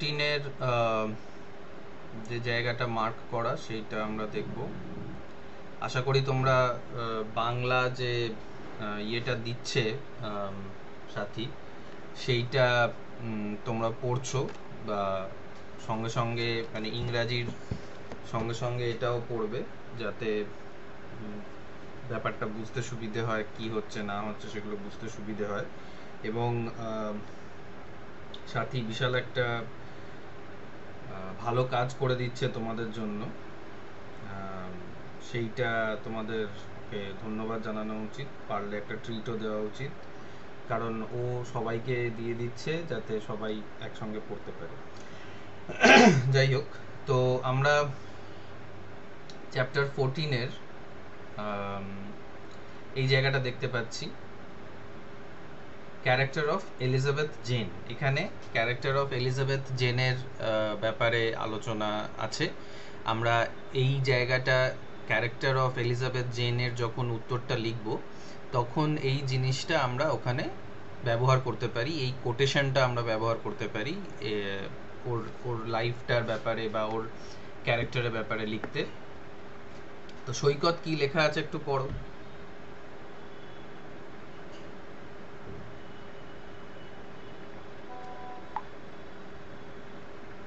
14-এর যে জায়গাটা মার্ক করা সেইটা আমরা দেখব। আশা করি তোমরা বাংলা যে ইয়েটা দিচ্ছে সাথী, সেইটা তোমরা পড়ছো, বা সঙ্গে সঙ্গে মানে ইংরাজির সঙ্গে সঙ্গে এটাও পড়বে, যাতে ব্যাপারটা বুঝতে সুবিধে হয়, কি হচ্ছে না হচ্ছে সেগুলো বুঝতে সুবিধে হয়। এবং সাথী বিশাল একটা ভালো কাজ করে দিচ্ছে তোমাদের জন্য, সেইটা তোমাদেরকে ধন্যবাদ জানানো উচিত, পারলে একটা ট্রিটও দেওয়া উচিত, কারণ ও সবাইকে দিয়ে দিচ্ছে যাতে সবাই একসঙ্গে পড়তে পারে। যাই হোক, তো আমরা চ্যাপ্টার 14-এর এই জায়গাটা দেখতে পাচ্ছি, ক্যারেক্টার অফ এলিজাবেথ জেন। এখানে ক্যারেক্টার অফ এলিজাবেথ জেনের ব্যাপারে আলোচনা আছে। আমরা এই জায়গাটা ক্যারেক্টার অফ এলিজাবেথ জেনের যখন উত্তরটা লিখব, তখন এই জিনিসটা আমরা ওখানে ব্যবহার করতে পারি, এই কোটেশনটা আমরা ব্যবহার করতে পারি ওর লাইফটার ব্যাপারে বা ওর ক্যারেক্টারের ব্যাপারে লিখতে। তো সৈকত কি লেখা আছে একটু পড়ো।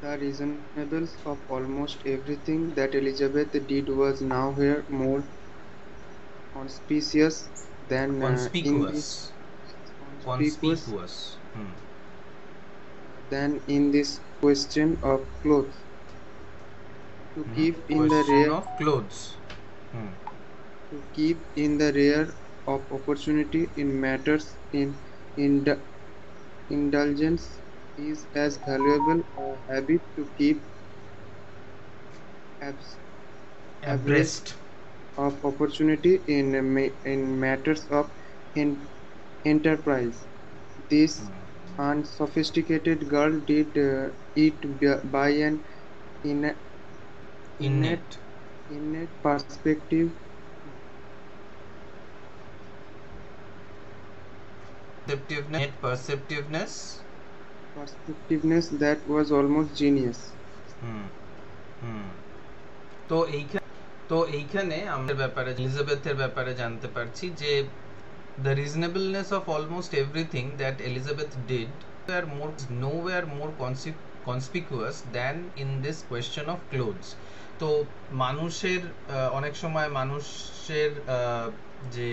The reasonableness of almost everything that Elizabeth did was nowhere more conspicuous than Conspicuous. than in this question of clothes. To keep in the Question rear of clothes. to keep in the rear of opportunity in matters in indulgence is as valuable a habit to keep abreast of opportunity in matters of enterprise. This unsophisticated girl did it by an innate perceptiveness that was almost genius. তো এইখানে আমাদের ব্যাপারে এলিজাবেথের ব্যাপারে জানতে পারছি যে the reasonableness of almost everything that Elizabeth did were nowhere more conspicuous than in this question of clothes. তো মানুষের অনেক সময় মানুষের যে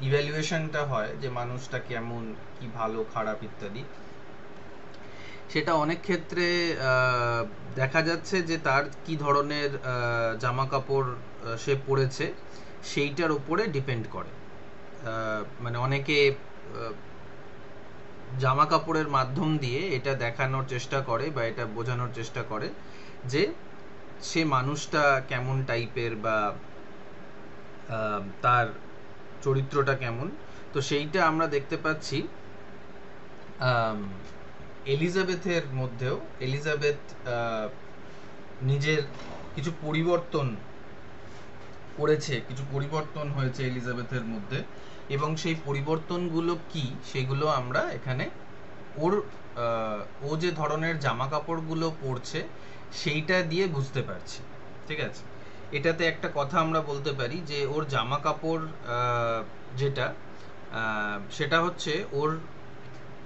ইভ্যালুয়েশনটা হয়, যে মানুষটা কেমন, কি ভালো খারাপ ইত্যাদি, সেটা অনেক ক্ষেত্রে দেখা যাচ্ছে যে তার কি ধরনের জামা কাপড় সে পরেছে সেইটার উপরে ডিপেন্ড করে। মানে অনেকে জামা কাপড়ের মাধ্যম দিয়ে এটা দেখানোর চেষ্টা করে বা এটা বোঝানোর চেষ্টা করে যে সে মানুষটা কেমন টাইপের বা তার চরিত্রটা কেমন। তো সেইটা আমরা দেখতে পাচ্ছি এলিজাবেথের মধ্যেও। এলিজাবেথ নিজের কিছু পরিবর্তন করেছে, কিছু পরিবর্তন হয়েছে এলিজাবেথের মধ্যে, এবং সেই পরিবর্তনগুলো কি সেগুলো আমরা এখানে ও যে ধরনের জামা কাপড়গুলো পরছে সেইটা দিয়ে বুঝতে পারছি। ঠিক আছে, এটাতে একটা কথা আমরা বলতে পারি যে ওর জামা কাপড় যেটা সেটা হচ্ছে ওর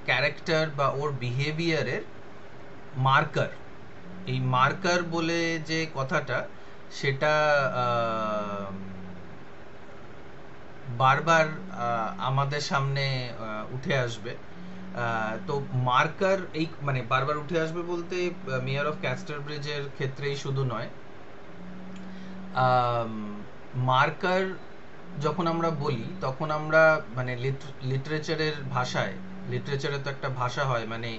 ক্যারেক্টার বা ওর বিহেভিয়ারের মার্কার। এই মার্কার বলে যে কথাটা, সেটা বারবার আমাদের সামনে উঠে আসবে। তো মার্কার এই মানে বারবার উঠে আসবে বলতে মেয়র অফ ক্যাস্টারব্রিজের ক্ষেত্রেই শুধু নয়, মার্কার যখন আমরা বলি তখন আমরা মানে লিটারেচারের ভাষায়, লিটারেচারে তো একটা ভাষা হয়, মানে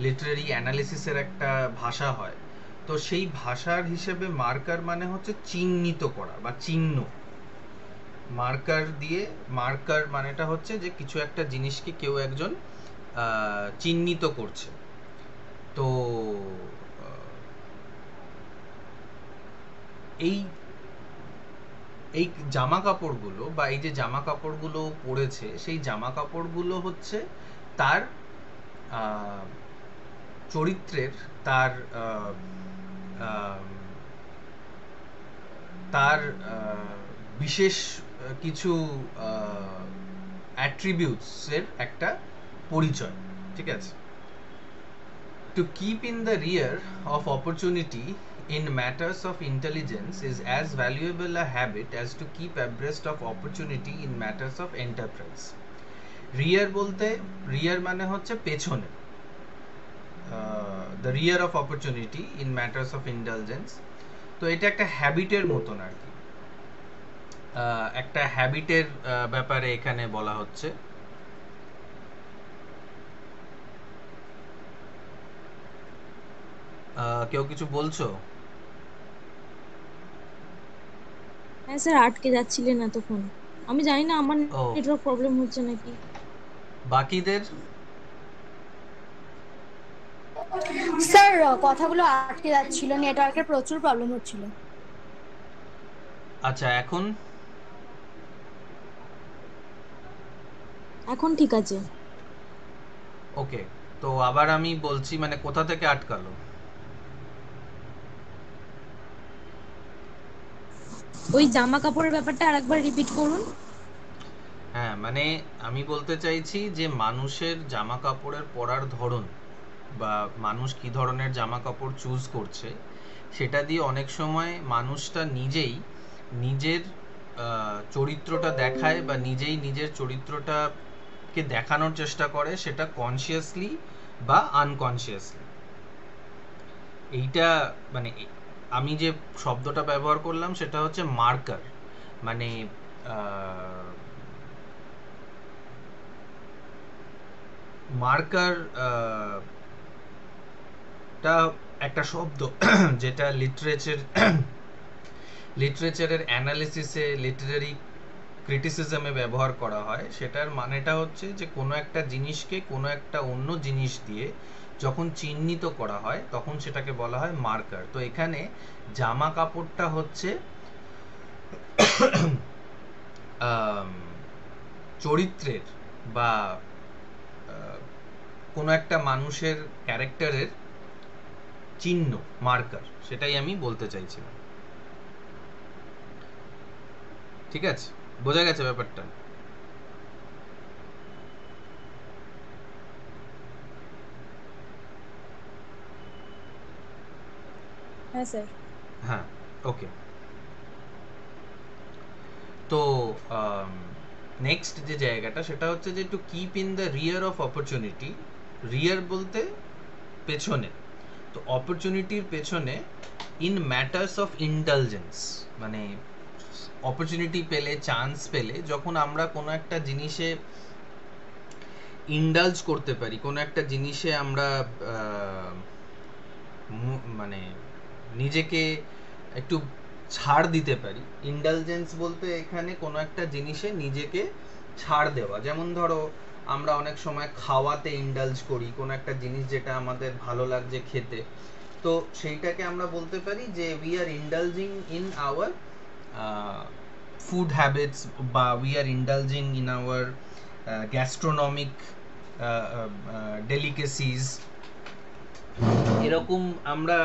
লিটারারি অ্যানালিসিসের একটা ভাষা হয়। তো সেই ভাষার হিসেবে মার্কার মানে হচ্ছে চিহ্নিত করা বা চিহ্ন। মার্কার দিয়ে, মার্কার মানেটা হচ্ছে যে কিছু একটা জিনিসকে কেউ একজন চিহ্নিত করছে। তো এই এই জামা কাপড়গুলো বা এই যে জামা কাপড়গুলো পরেছে, সেই জামা কাপড়গুলো হচ্ছে তার চরিত্রের তার তার বিশেষ কিছু অ্যাট্রিবিউটসের একটা পরিচয়, ঠিক আছে? To keep in the rear of opportunity in matters of intelligence is as valuable a habit as to keep abreast of opportunity in matters of enterprise. Rear বলতে rear মানে হচ্ছে পেছনে, the rear of opportunity in matters of indulgence. তো এটা একটা হ্যাবিটের মতন আর কি, একটা হ্যাবিটের ব্যাপারে এখানে বলা হচ্ছে। কেউ কিছু বলছো? হ্যাঁ স্যার, আটকে যাচ্ছিলেন এতক্ষণ। আমি জানি না আমার ও, নেটওয়ার্ক প্রবলেম হচ্ছে নাকি। বাকিদের? স্যার কথাগুলো আটকে যাচ্ছিল, নেটওয়ার্কের প্রচুর প্রবলেম হচ্ছিল। আচ্ছা, এখন এখন ঠিক আছে। ওকে, তো আবার আমি বলছি, মানে কোথা থেকে আটকালো? ওই জামা কাপড়ের ব্যাপারটা আরেকবার রিপিট করুন। হ্যাঁ, মানে আমি বলতে চাইছি যে মানুষের জামা কাপড়ের পরার ধরন বা মানুষ কি ধরনের জামা কাপড় চুজ করছে, সেটা দিয়ে অনেক সময় মানুষটা নিজেই নিজের চরিত্রটা দেখায় বা নিজেই নিজের চরিত্রটাকে দেখানোর চেষ্টা করে, সেটা কনসিয়াসলি বা আনকনসিয়াসলি। এইটা মানে আমি যে শব্দটা ব্যবহার করলাম সেটা হচ্ছে মার্কার, মানে মার্কার টা একটা শব্দ যেটা লিটারেচারের অ্যানালিসিসে, লিটারারি ক্রিটিসিজমে ব্যবহার করা হয়। সেটার মানেটা হচ্ছে যে কোনো একটা জিনিসকে কোনো একটা অন্য জিনিস দিয়ে যখন চিহ্নিত করা হয় তখন সেটাকে বলা হয় মার্কার। তো এখানে জামা কাপড়টা হচ্ছে চরিত্রের বা কোনো একটা মানুষের ক্যারেক্টারের চিহ্ন, মার্কার, সেটাই আমি বলতে চাইছিলাম। ঠিক আছে, বোঝা গেছে ব্যাপারটা? হ্যাঁ স্যার। হ্যাঁ, ওকে। তো নেক্সট যে জায়গাটা সেটা হচ্ছে যে to keep in the rear of opportunity. Rear বলতে পেছনে, তো অপরচুনিটির পেছনে ইন ম্যাটার্স অফ ইন্টালিজেন্স, মানে অপরচুনিটি পেলে, চান্স পেলে যখন আমরা কোনো একটা জিনিসে ইন্ডালজ করতে পারি, কোনো একটা জিনিসে আমরা মানে নিজেকে একটু ছাড় দিতে পারি। ইন্ডালজেন্স বলতে এখানে কোনো একটা জিনিসে নিজেকে ছাড় দেওয়া। যেমন ধরো আমরা অনেক সময় খাওয়াতে ইন্ডালজ করি, কোনো একটা জিনিস যেটা আমাদের ভালো লাগছে খেতে, তো সেইটাকে আমরা বলতে পারি যে we are indulging in our food habits, বা we are indulging in our gastronomic delicacies, এরকম আমরা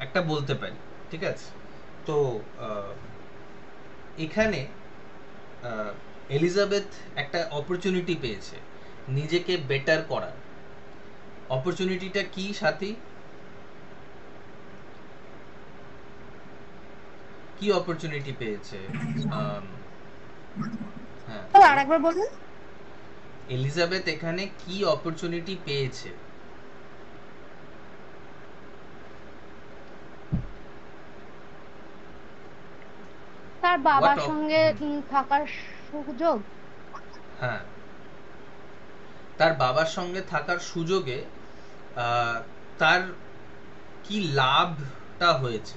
একটা বলতে পারি। ঠিক আছে, তো এখানে এলিজাবেথ একটা অপরচুনিটি পেয়েছে নিজেকে বেটার করার। অপরচুনিটিটা কি সাথী? কি অপরচুনিটি পেয়েছে? হ্যাঁ, আরেকবার বলুন। এলিজাবেথ এখানে কি অপরচুনিটি পেয়েছে? তার বাবার সঙ্গে থাকার সুযোগ। হ্যাঁ, তার বাবার সঙ্গে থাকার সুযোগে তার কি লাভটা হয়েছে?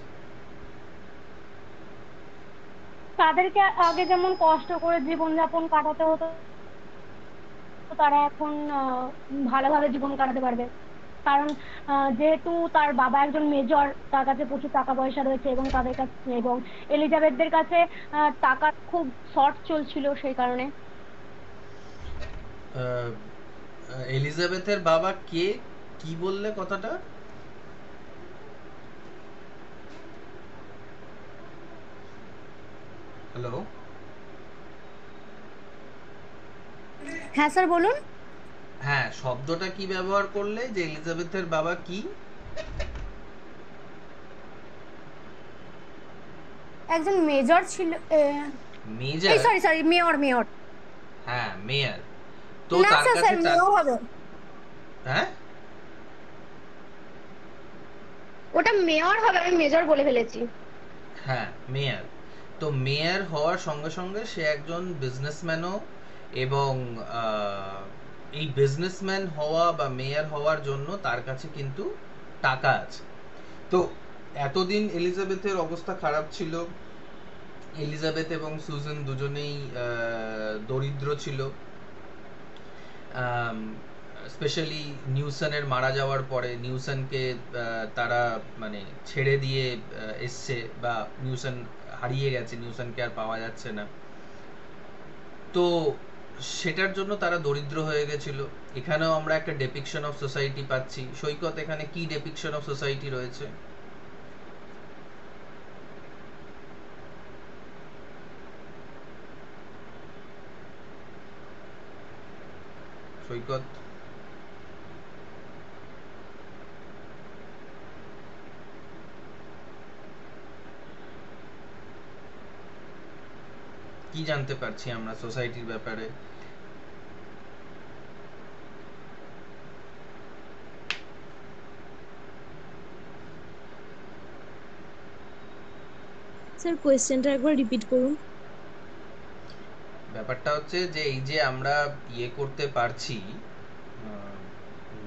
তাদেরকে আগে যেমন কষ্ট করে জীবনযাপন কাটাতে হতো, তারা এখন ভালোভাবে জীবন কাটাতে পারবে। কারণ যেহেতু তার বাবা একজন মেজর, তার কাছে প্রচুর টাকা পয়সা রয়েছে এবং তাদের কাছে এবং এলিজাবেথদের কাছে টাকা খুব শর্ট চলছিল, সেই কারণে। এলিজাবেথের বাবা কে কি বললে কথাটা? হ্যালো? হ্যাঁ স্যার বলুন। হ্যাঁ, শব্দটা কি ব্যবহার করলে যে এলিজাবেথের বাবা কি? একজন মেজর ছিল, এই major? Sorry sorry mayor mayor. হ্যাঁ, মেয়র। তো না তার স্যার, কাছে স্যার মেয়র হবে, হ্যাঁ, ওটা মেয়র হবে, আমি মেজর বলে ফেলেছি। হ্যাঁ মেয়র। তো মেয়র হওয়ার সঙ্গে সঙ্গে সে একজন বিজনেসম্যানও, এবং এই বিজনেসম্যান হওয়া বা মেয়র হওয়ার জন্য তার কাছে কিন্তু টাকা আছে। তো এতদিন এলিজাবেথের অবস্থা খারাপ ছিল। এলিজাবেথ এবং সুজান দুজনেই দরিদ্র ছিল। স্পেশালি নিউসনের মারা যাওয়ার পরে নিউসনকে তারা মানে ছেড়ে দিয়ে এসছে, বা নিউসন হারিয়ে গেছে, নিউসনকে আর পাওয়া যাচ্ছে না। তো সেটার জন্য তারা দরিদ্র হয়ে গেছিল। এখানেও আমরা একটা ডেপিকশন অফ সোসাইটি পাচ্ছি। সৈকত, এখানে কি ডেপিকশন অফ সোসাইটি রয়েছে? সৈকত? কি জানতে পারছি আমরা সোসাইটির ব্যাপারে? স্যার কোয়েশ্চেনটা একবার রিপিট করুন। ব্যাপারটা হচ্ছে যে এই যে আমরা ইয়ে করতে পারছি,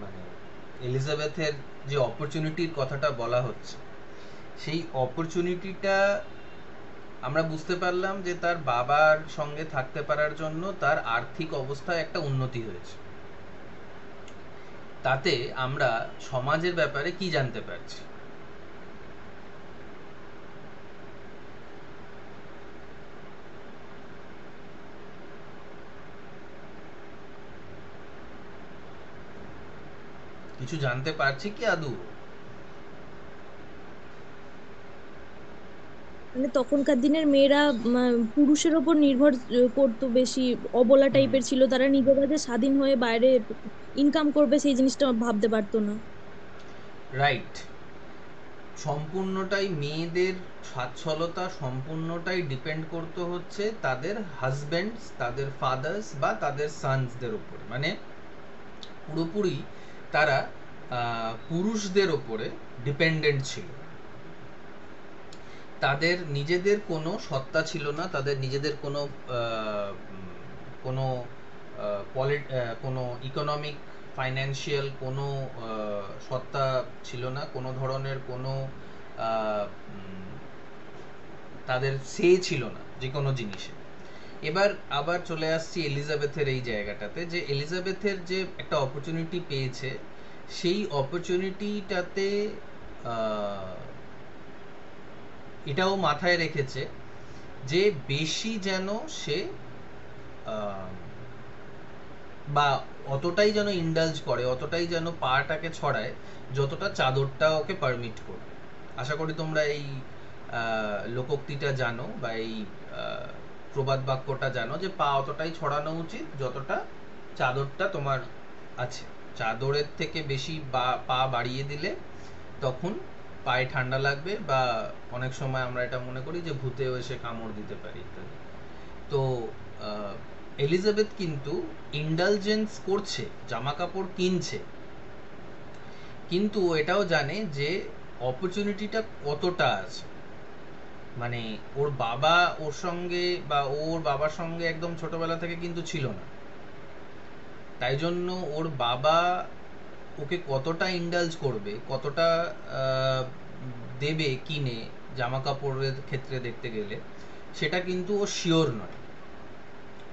মানে এলিজাবেথের যে অপরচুনিটির কথাটা বলা হচ্ছে, সেই অপরচুনিটিটা আমরা বুঝতে পারলাম যে তার বাবার সঙ্গে থাকতে পারার জন্য তার আর্থিক অবস্থায় একটা উন্নতি হয়েছে। তাতে আমরা সমাজের ব্যাপারে কি জানতে পারছি? কিছু জানতে পারছি কি আদৌ? মানে তখনকার দিনের মেয়েরা পুরুষের ওপর নির্ভর করতো বেশি, অবলা হুম, টাইপের ছিল, তারা নিজেরা যে স্বাধীন হয়ে বাইরে ইনকাম করবে সেই জিনিসটা ভাবতে পারতো না। রাইট। সম্পূর্ণটাই মেয়েদের সচ্ছলতা সম্পূর্ণটাই ডিপেন্ড করতে হচ্ছে তাদের হাজব্যান্ডস, তাদের ফাদার্স বা তাদের সানসদের উপর। মানে পুরোপুরি তারা পুরুষদের ওপরে ডিপেন্ডেন্ট ছিল। তাদের নিজেদের কোনো সত্তা ছিল না, তাদের নিজেদের কোনো কোনো কোনো ইকোনমিক ফাইন্যান্সিয়াল কোনো সত্তা ছিল না, কোনো ধরনের কোনো তাদের সে ছিল না যে কোনো জিনিসে। এবার আবার চলে আসছি এলিজাবেথের এই জায়গাটাতে, যে এলিজাবেথের যে একটা অপরচুনিটি পেয়েছে, সেই অপরচুনিটিটাতে এটাও মাথায় রেখেছে যে বেশি যেন সে বা অতটাই যেন ইন্ডালজ করে, অতটাই যেন পাটাকে ছড়ায় যতটা চাদরটা ওকে পারমিট করবে। আশা করি তোমরা এই লোকোক্তিটা জানো, বা এই প্রবাদ বাক্যটা জানো, যে পা অতটাই ছড়ানো উচিত যতটা চাদরটা তোমার আছে। চাদরের থেকে বেশি পা বাড়িয়ে দিলে তখন পায়ে ঠান্ডা লাগবে, বা অনেক সময় আমরা এটা মনে করি যে ভূতেও এসে কামড় দিতে পারে ইত্যাদি। তো এলিজাবেথ কিন্তু ইন্ডালজেন্স করছে, জামা কাপড় কিনছে, কিন্তু এটাও জানে যে অপরচুনিটিটা কতটা আছে। মানে ওর বাবা ওর সঙ্গে বা ওর বাবার সঙ্গে একদম ছোটবেলা থেকে কিন্তু ছিল না, তাই জন্য ওর বাবা ওকে কতটা ইন্ডালজ করবে, কতটা দেবে কিনে জামা কাপড়ের ক্ষেত্রে দেখতে গেলে, সেটা কিন্তু ও শিওর নয়।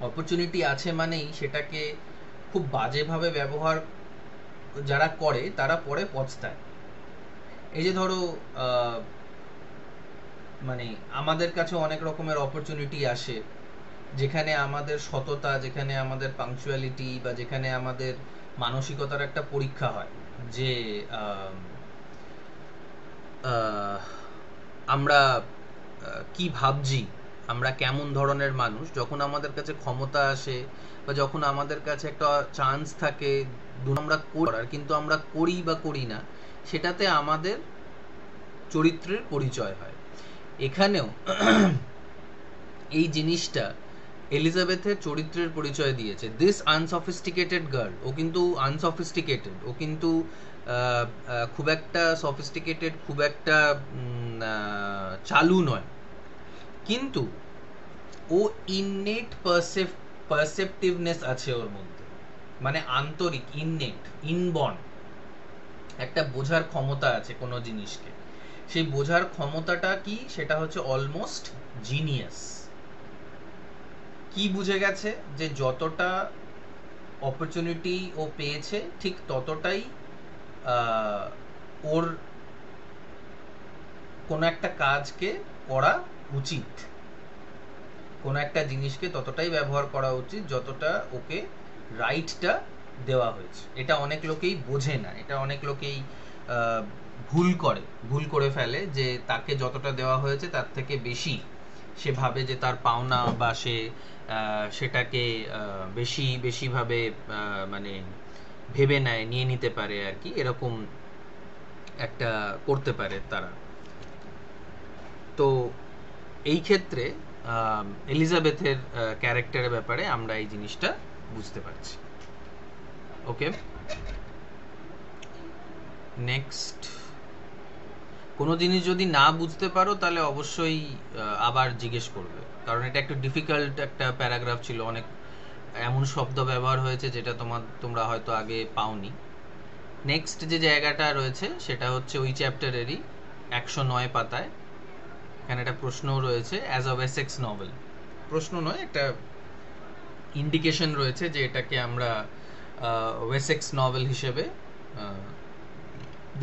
অপরচুনিটি আছে মানেই সেটাকে খুব বাজেভাবে ব্যবহার যারা করে তারা পরে পস্তায়। এই যে ধরো মানে আমাদের কাছে অনেক রকমের অপরচুনিটি আসে, যেখানে আমাদের সততা, যেখানে আমাদের পাংচুয়ালিটি, বা যেখানে আমাদের মানসিকতার একটা পরীক্ষা হয়। যে আমরা কি ভাবছি, আমরা কেমন ধরনের মানুষ, যখন আমাদের কাছে ক্ষমতা আসে বা যখন আমাদের কাছে একটা চান্স থাকে আমরা করার, কিন্তু আমরা করি বা করি না, সেটাতে আমাদের চরিত্রের পরিচয় হয়। এখানেও এই জিনিসটা এলিজাবেথের চরিত্রের পরিচয় দিয়েছে। দিস আনসফিস্টিকেটেড গার্ল, ও কিন্তু আনসফিস্টিকেটেড, ও কিন্তু খুব একটা সফিস্টিকেটেড, খুব একটা চালু নয়, কিন্তু ও ইননেট পারসেপটিভনেস আছে ওর মধ্যে, মানে আন্তরিক, ইননেট, ইনবর্ন একটা বোঝার ক্ষমতা আছে কোনো জিনিসকে। সেই বোঝার ক্ষমতাটা কি, সেটা হচ্ছে অলমোস্ট জিনিয়াস। কি বুঝে গেছে, যে যতটা অপরচুনিটি ও পেয়েছে ঠিক ততটাই ওর কোনো একটা কাজকে করা উচিত, কোনো একটা জিনিসকে ততটাই ব্যবহার করা উচিত যতটা ওকে রাইটটা দেওয়া হয়েছে। এটা অনেক লোকেই বোঝে না, এটা অনেক লোকেই ভুল করে ফেলে, যে তাকে যতটা দেওয়া হয়েছে তার থেকে বেশি সে ভাবে যে তার পাওনা, বা সে সেটাকে বেশিভাবে মানে ভেবে নেয়, নিয়ে নিতে পারে আর কি, এরকম একটা করতে পারে তারা। তো এই ক্ষেত্রে এলিজাবেথের ক্যারেক্টারের ব্যাপারে আমরা এই জিনিসটা বুঝতে পারছি। ওকে, নেক্সট। কোনো জিনিস যদি না বুঝতে পারো তাহলে অবশ্যই আবার জিজ্ঞেস করবে, কারণ এটা একটু ডিফিকাল্ট একটা প্যারাগ্রাফ ছিল, অনেক এমন শব্দ ব্যবহার হয়েছে যেটা তোমরা হয়তো আগে পাওনি। নেক্সট যে জায়গাটা রয়েছে সেটা হচ্ছে ওই চ্যাপ্টারেরই 109 পাতায়, এখানে একটা প্রশ্নও রয়েছে, অ্যাজ অফ এসেক্স নভেল। প্রশ্ন নয়, একটা ইন্ডিকেশন রয়েছে যে এটাকে আমরা ওয়েসেক্স নভেল হিসেবে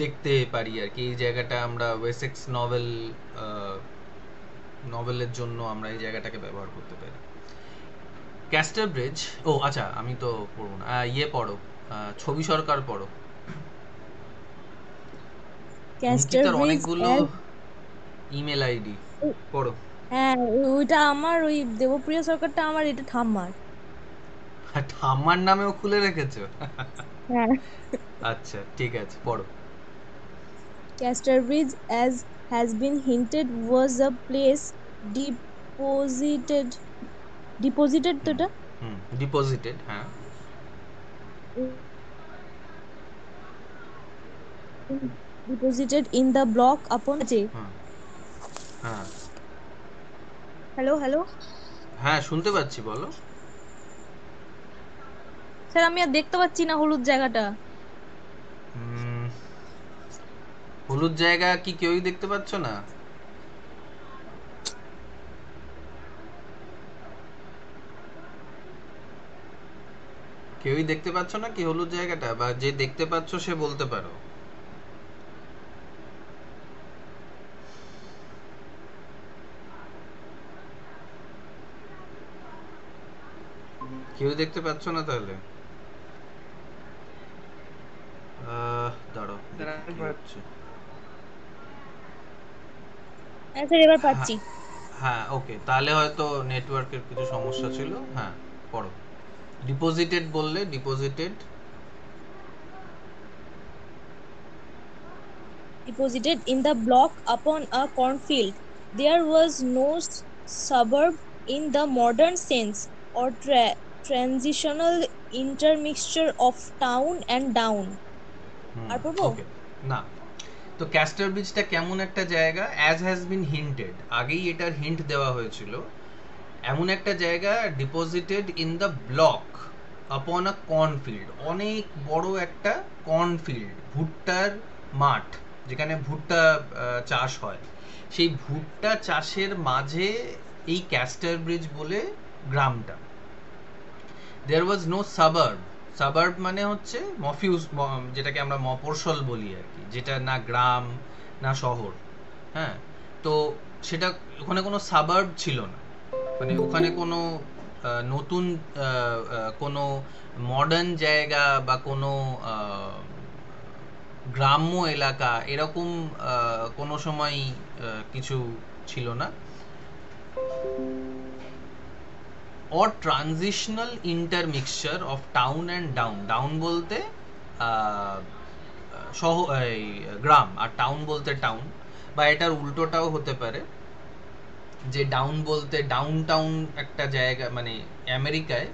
দেখতে পারি আর কি। এই জায়গাটা আমরা ওয়েসেক্স নভেলের জন্য আমরা এই জায়গাটাকে ব্যবহার করতে পারি। ক্যাস্টারব্রিজ, ও আচ্ছা আমি তো পড়বো না, পড়ো, ছবি সরকার পড়ো। অঙ্কিতার অনেকগুলো ইমেল আইডি, পড়ো। হ্যাঁ, ওইটা আমার, ওই দেবপ্রিয়া সরকারটা আমার, এটা ঠাম্মার। ঠাম্মার নামেও খুলে রেখেছো? হ্যাঁ। আচ্ছা ঠিক আছে, পড়ো। Casterbridge, as has been hinted, was a place deposited তো এটা ডিপোজিটেড, হ্যাঁ, deposited in the block upon হ্যাঁ হ্যালো হ্যাঁ শুনতে পাচ্ছি, বলো। স্যার, আমি আর দেখতে পাচ্ছি না হলুদ জায়গাটা। হলুদ জায়গা কি কেউই দেখতে পাচ্ছ না? কেউই দেখতে পাচ্ছ না কি হলুদ জায়গাটা? বা যে দেখতে পাচ্ছ সে বলতে পারো। কেউ দেখতে পাচ্ছ না তাহলে? দাঁড়াও, কি হচ্ছে। স্যার, এবার পাচ্ছি। হ্যাঁ ওকে, তাহলে হয়তো নেটওয়ার্কের কিছু সমস্যা ছিল। হ্যাঁ পড়ো। ডিপোজিটেড বললে, Deposited in the block upon a cornfield. There was no suburb in the modern sense, or transitional intermixture of town and down. আর পড়বো? ওকে, না। তো ক্যাস্টারব্রিজটা কেমন একটা জায়গা? অ্যাজ হ্যাজ বিন হিন্টেড, আগেই এটার হিন্ট দেওয়া হয়েছিল। এমন একটা জায়গা, ডিপোজিটেড ইন দ্য ব্লক আপন আ কর্নফিল্ড, অনেক বড় একটা কর্নফিল্ড, ভুট্টার মাঠ, যেখানে ভুট্টা চাষ হয়, সেই ভুট্টা চাষের মাঝে এই ক্যাস্টারব্রিজ বলে গ্রামটা। দেয়ার ওয়াজ নো সাবার্ব। সাবার্ব মানে হচ্ছে মফিউজ, যেটাকে আমরা মফস্বল বলি আর কি, যেটা না গ্রাম না শহর। হ্যাঁ, তো সেটা, ওখানে কোনো সাবার্ব ছিল না, মানে ওখানে কোনো নতুন কোনো মডার্ন জায়গা বা কোনো গ্রাম্য এলাকা এরকম কোনো সময় কিছু ছিল না। or transitional intermixture of town and down, down বলতে গ্রাম আর টাউন বলতে টাউন, বা এটার উল্টোটাও হতে পারে যে ডাউন বলতে ডাউন টাউন একটা জায়গা, মানে আমেরিকায়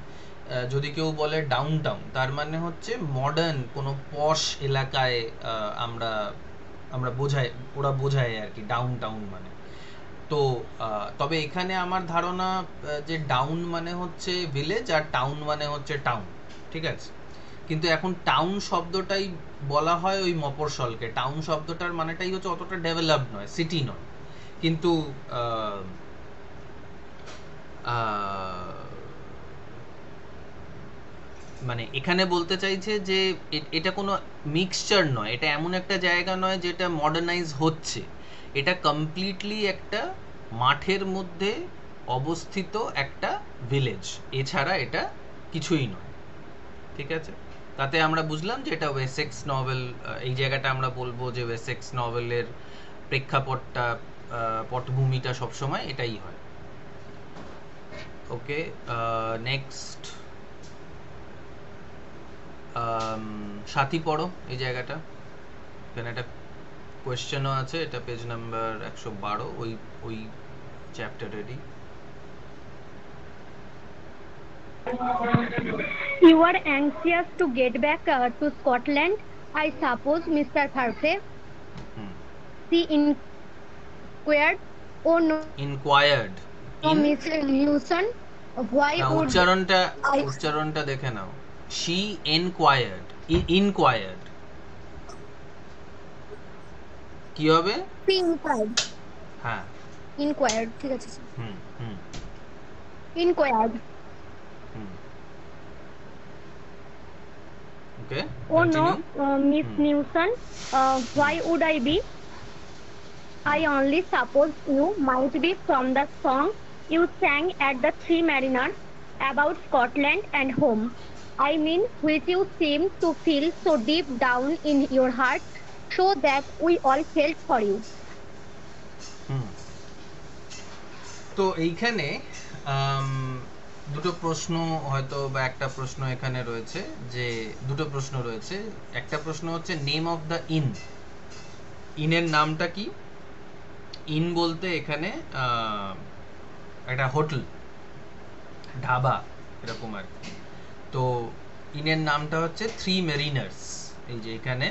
যদি কেউ বলে ডাউন টাউন তার মানে হচ্ছে মডার্ন কোনো পশ এলাকায় আমরা আমরা বোঝাই, ওরা বোঝায় আর কি ডাউন টাউন মানে। তো তবে এখানে আমার ধারণা যে ডাউন মানে হচ্ছে ভিলেজ আর টাউন মানে হচ্ছে টাউন, ঠিক আছে। কিন্তু এখন টাউন শব্দটাই বলা হয় ওই মফস্বলকে, টাউন শব্দটার মানেটাই হচ্ছে অতটা ডেভেলপড নয়, সিটি নয়। কিন্তু মানে এখানে বলতে চাইছে যে এটা কোনো মিক্সচার নয়, এটা এমন একটা জায়গা নয় যেটা মডার্নাইজ হচ্ছে, এটা কমপ্লিটলি একটা মাঠের মধ্যে অবস্থিত একটা ভিলেজ, এছাড়া এটা কিছুই নয়, ঠিক আছে। তাতে আমরা বুঝলাম যে এটা ওয়েসেক্স নভেল, এই জায়গাটা আমরা বলবো যে ওয়েসেক্স নভেলের প্রেক্ষাপটটা, পটভূমিটা সবসময় এটাই হয়। ওকে, নেক্সট সাথী পড়ো এই জায়গাটা, এখানে একটা কোয়েশ্চেনও আছে, এটা পেজ নাম্বার 112, ওই চ্যাপ্টারেরই। You are anxious to get back to Scotland, I suppose, Mr. Farfrae? She inquired. Oh no. Inquired. No, Miss Newson. Why would উচ্চারণটা দেখে নাও। She inquired. Inquired. কি হবে? She inquired. হ্যাঁ, Inquired, ঠিক আছে। হুম Inquired. Okay. Oh continue. no, Miss Newson, why would I be? I only suppose you might be from the song you sang at the Three Mariners about Scotland and home. I mean, which you seem to feel so deep down in your heart, so that we all felt for you. তো এইখানে দুটো প্রশ্ন হয়তো, বা একটা প্রশ্ন এখানে রয়েছে, যে দুটো প্রশ্ন রয়েছে। একটা প্রশ্ন হচ্ছে নেম অফ দ্য ইন, ইনের নামটা কি? ইন বলতে এখানে একটা হোটেল, ধাবা এরকম আর কি। তো ইনের নামটা হচ্ছে থ্রি মেরিনার্স, এই যে এখানে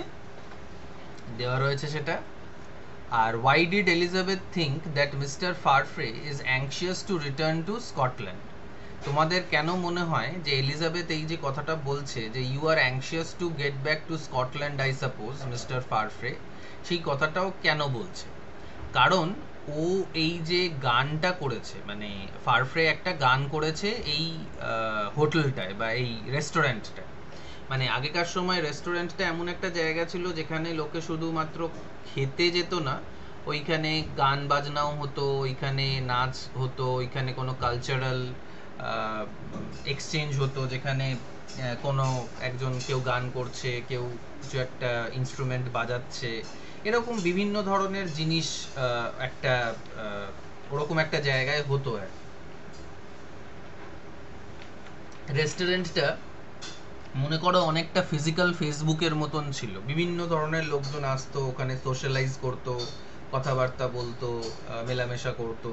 দেওয়া রয়েছে সেটা। আর why did Elizabeth think that Mr. Farfrae is anxious to return to Scotland? তোমাদের কেন মনে হয় যে এলিজাবেথ এই যে কথাটা বলছে যে you are anxious to get back to Scotland, I suppose, Mr. Farfrae, সেই কথাটাও কেন বলছে? কারণ ও এই যে গানটা করেছে, মানে ফারফ্রে একটা গান করেছে এই হোটেলটায় বা এই রেস্টুরেন্টটায়। মানে আগেকার সময় রেস্টুরেন্টটা এমন একটা জায়গা ছিল যেখানে লোকে শুধুমাত্র খেতে যেত না, ওইখানে গান বাজনাও হতো, ওইখানে নাচ হতো, ওইখানে কোনো কালচারাল এক্সচেঞ্জ হতো, যেখানে কোনো একজন কেউ গান করছে, কেউ কিছু একটা ইনস্ট্রুমেন্ট বাজাচ্ছে, এরকম বিভিন্ন ধরনের জিনিস একটা ওরকম একটা জায়গায় হতো। রেস্টুরেন্টটা মনে করো অনেকটা ফিজিক্যাল ফেসবুকের মতন ছিল, বিভিন্ন ধরনের লোকজন আসতো ওখানে, সোশ্যালাইজ করতো, কথাবার্তা বলতো, মেলামেশা করতো।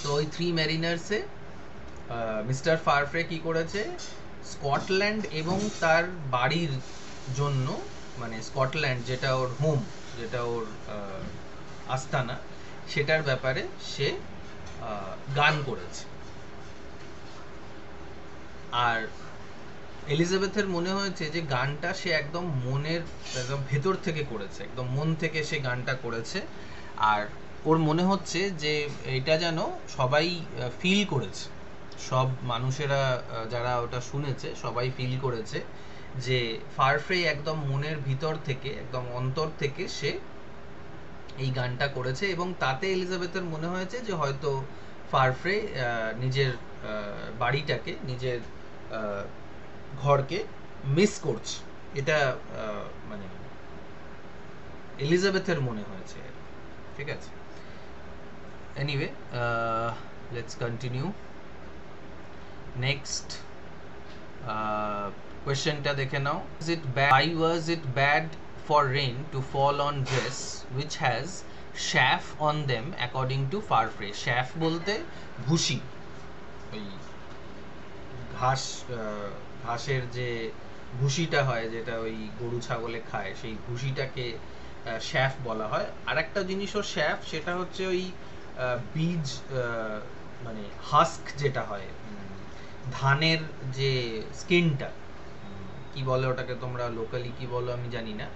তো ওই থ্রি ম্যারিনার্সে মিস্টার ফারফ্রে কি করেছে, স্কটল্যান্ড এবং তার বাড়ির জন্য, মানে স্কটল্যান্ড যেটা ওর হোম, যেটা ওর আস্তানা, সেটার ব্যাপারে সে গান করেছে। আর এলিজাবেথের মনে হয়েছে যে গানটা সে একদম মনের একদম ভেতর থেকে করেছে, একদম মন থেকে সে গানটা করেছে। আর ওর মনে হচ্ছে যে এটা যেন সবাই ফিল করেছে, সব মানুষেরা যারা ওটা শুনেছে সবাই ফিল করেছে যে ফারফ্রে একদম মনের ভিতর থেকে, একদম অন্তর থেকে সে এই গানটা করেছে। এবং তাতে এলিজাবেথের মনে হয়েছে যে হয়তো ফারফ্রে নিজের বাড়িটাকে, নিজের ঘরকে মিস করছে, এটা মানে এলিজাবেথের মনে হয়েছে, ঠিক আছে। Anyway, let's continue. নেক্সট কোয়েশ্চেনটা দেখে নাও। Why was it bad for rain to fall on dress which has chaff on them according to Farfrae? chaff বলতে ভুসি, ওই ঘাসের যে ভুসিটা হয়, যেটা ওই গরু ছাগলে খায়, সেই ভুসিটাকে শ্যাফ বলা হয়। আর একটা জিনিসও শ্যাফ, সেটা হচ্ছে ওই বীজ, মানে হাস্ক যেটা হয়, ধানের যে স্কিনটা, কি বলে ওটাকে তোমরা লোকালি কি বলো আমি জানি না,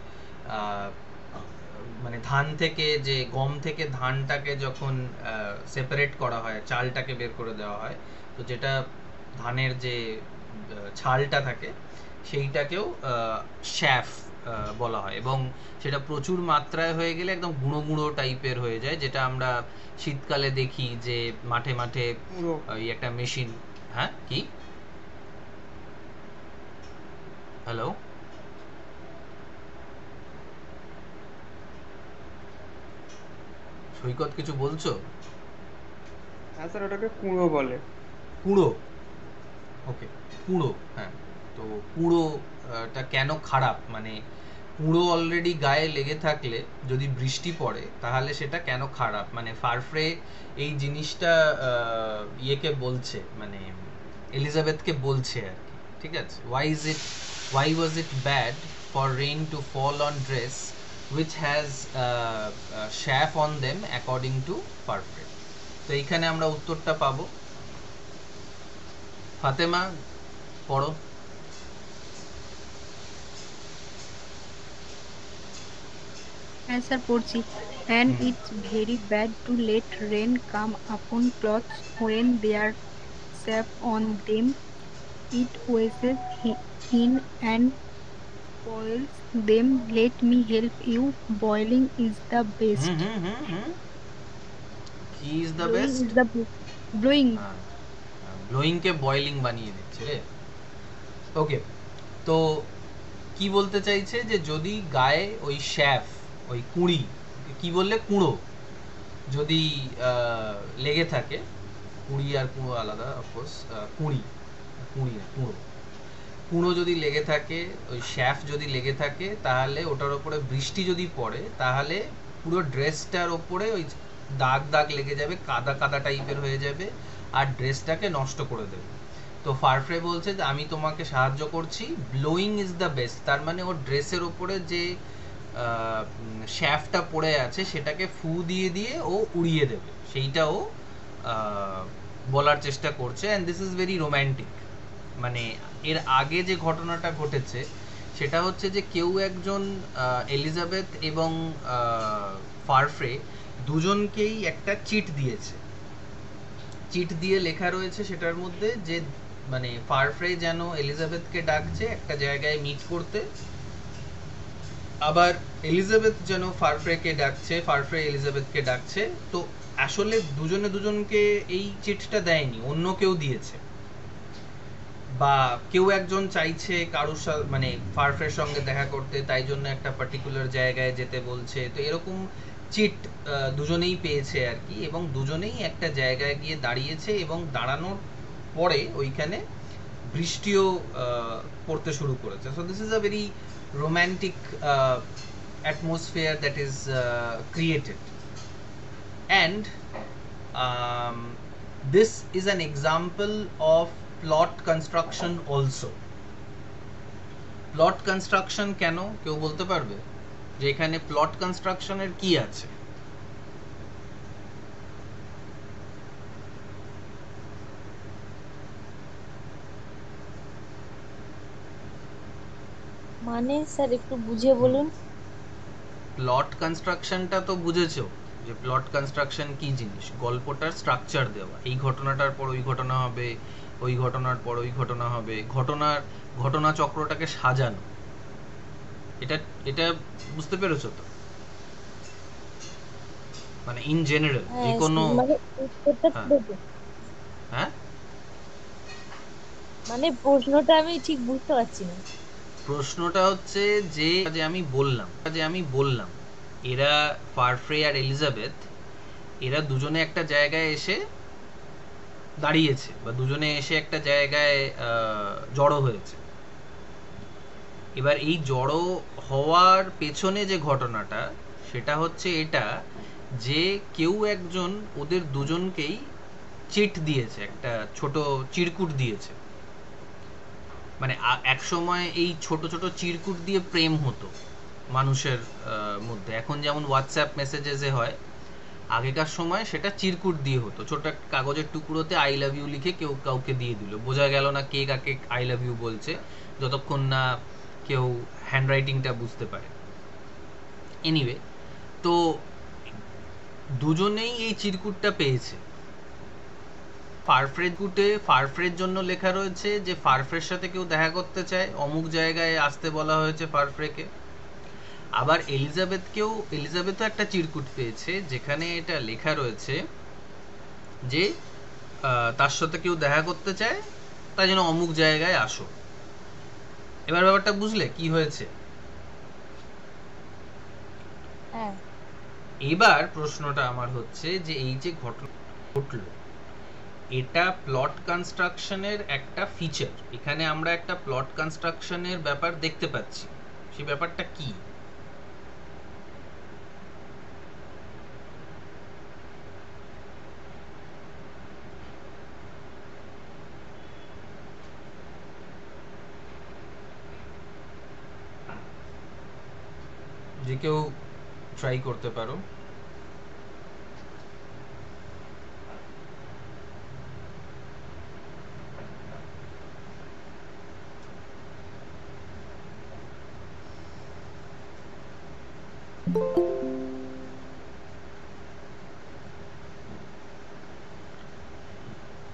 মানে ধান থেকে, যে গম থেকে ধানটাকে যখন সেপারেট করা হয়, চালটাকে বের করে দেওয়া হয়, তো যেটা ধানের যে ছালটা থাকে সেইটাকেও শ্যাফ বলা হয়, এবং সেটা প্রচুর মাত্রায় হয়ে গেলে একদম গুঁড়ো গুঁড়ো টাইপের হয়ে যায়, যেটা আমরা শীতকালে দেখি যে মাঠে মাঠে ওই একটা মেশিন। হ্যাঁ, কি? হ্যালো, সৈকত কিছু বলছো? হ্যাঁ স্যার, ওটাকে কুঁড়ো বলে। কুঁড়ো, ওকে, কুঁড়ো। হ্যাঁ, তো কুঁড়োটা কেন খারাপ, মানে কুঁড়ো অলরেডি গায়ে লেগে থাকলে যদি বৃষ্টি পড়ে তাহলে সেটা কেন খারাপ, মানে ফারফ্রে এই জিনিসটা ইয়েকে বলছে, মানে এলিজাবেথকে বলছে আর কি, ঠিক আছে। why was it bad for rain to fall on dress which has chaff on them according to Farfrae? তো এইখানে আমরা উত্তরটা পাবো। ফাতেমা, পড়ো। হ্যাঁ স্যার, পড়ছি। And it's very bad to let rain come upon clothes when they are chaff on them. It washes in and spoils them. Let me help you. Boiling is the best. কি is the Blowing best? is the blowing. Blowing K boiling বানিয়ে দিচ্ছে রে। ওকে, তো কি বলতে চাইছে যে যদি গায়ে ওই শ্যাফ, ওই কুঁড়ি, কি বললে, কুঁড়ো যদি লেগে থাকে, কুঁড়ি আর কুঁড়ো আলাদা অফকোর্স, কুঁড়ো যদি লেগে থাকে, ওই শ্যাফ যদি লেগে থাকে, তাহলে ওটার উপরে বৃষ্টি যদি পড়ে তাহলে পুরো ড্রেসটার ওপরে ওই দাগ দাগ লেগে যাবে, কাদা কাদা টাইপের হয়ে যাবে, আর ড্রেসটাকে নষ্ট করে দেবে। তো ফারফ্রে বলছে যে আমি তোমাকে সাহায্য করছি, ব্লোয়িং ইজ দ্য বেস্ট, তার মানে ওর ড্রেসের ওপরে যে শ্যাফটা পড়ে আছে সেটাকে ফু দিয়ে দিয়ে ও উড়িয়ে দেবে, সেইটাও বলার চেষ্টা করছে। And this is very romantic. মানে এর আগে যে ঘটনাটা ঘটেছে সেটা হচ্ছে যে কেউ একজন, এলিজাবেথ এবং ফারফ্রে দুজনকেই একটা চিট দিয়েছে। চিট দিয়ে লেখা রয়েছে সেটার মধ্যে যে, মানে ফারফ্রে যেন এলিজাবেথকে ডাকছে একটা জায়গায় মিট করতে, আবার এলিজাবেথ যেন ফারফ্রেকে ডাকছে, ফারফ্রে এলিজাবেথকে ডাকছে। তো আসলে দুজনে দুজনকে এই চিটটা দেয়নি, অন্য কেউ দিয়েছে, বা কেউ একজন চাইছে কারোর সাথে, মানে ফারফ্রের সঙ্গে দেখা করতে, তাই জন্য একটা পার্টিকুলার জায়গায় যেতে বলছে। তো এরকম চিট দুজনেই পেয়েছে আর কি, এবং দুজনেই একটা জায়গায় গিয়ে দাঁড়িয়েছে, এবং দাঁড়ানোর পরে ওইখানে বৃষ্টিও পড়তে শুরু করেছে। So this is a very romantic atmosphere that is created, and this is an example of plot construction also. plot construction কেন কেউ বলতে পারবে যে এখানে plot construction এর কি আছে? মানে স্যার একটু বুঝিয়ে বলুন। প্লট কনস্ট্রাকশনটা তো বুঝেছো, যে প্লট কনস্ট্রাকশন কি জিনিস, গল্পটার স্ট্রাকচার দেওয়া, এই ঘটনাটার পর ওই ঘটনা হবে, ওই ঘটনার পর ওই ঘটনা হবে, ঘটনা চক্রটাকে সাজানো, এটা এটা বুঝতে পেরেছো তো? মানে ইন জেনারেল যে কোনো, হ্যাঁ মানে প্রশ্নটা আমি ঠিক বুঝতে পারছি না। প্রশ্নটা হচ্ছে যে আমি বললাম এরা ফারফ্রে আর এলিজাবেথ এরা দুজনে একটা জায়গায় এসে দাঁড়িয়েছে বা দুজনে এসে একটা জায়গায় জড়ো হয়েছে। এবার এই জড়ো হওয়ার পেছনে যে ঘটনাটা সেটা হচ্ছে এটা যে কেউ একজন ওদের দুজনকেই চিট দিয়েছে, একটা ছোট চিরকুট দিয়েছে। মানে এক সময় এই ছোট ছোট চিরকুট দিয়ে প্রেম হতো মানুষের মধ্যে। এখন যেমন হোয়াটসঅ্যাপ মেসেজেসে হয়, আগেকার সময় সেটা চিরকুট দিয়ে হতো। ছোট একটা কাগজের টুকরোতে আই লাভ ইউ লিখে কেউ কাউকে দিয়ে দিল, বোঝা গেল না কে কাকে আই লাভ ইউ বলছে যতক্ষণ না কেউ হ্যান্ডরাইটিংটা বুঝতে পারে। এনিওয়ে, তো দুজনেই এই চিরকুটটা পেয়েছে। ফারফ্রের জন্য লেখা রয়েছে যে ফারফ্রের সাথে কেউ দেখা করতে চায়, অমুক জায়গায় আসতে বলা হয়েছে ফারফ্রেকে। আবার এলিজাবেথও একটা চিরকুট পেয়েছে যেখানে এটা লেখা রয়েছে যে তার সাথে কেউ দেখা করতে চায়, তাই জন্য অমুক জায়গায় আসো। এবার ব্যাপারটা বুঝলে কি হয়েছে? এবার প্রশ্নটা আমার হচ্ছে যে এই যে ঘটনা ঘটলো, এটা প্লট কনস্ট্রাকশনের একটা ফিচার। এখানে আমরা একটা প্লট কনস্ট্রাকশনের ব্যাপার দেখতে পাচ্ছি। সেই ব্যাপারটা কি? যে কেউ ট্রাই করতে পারো।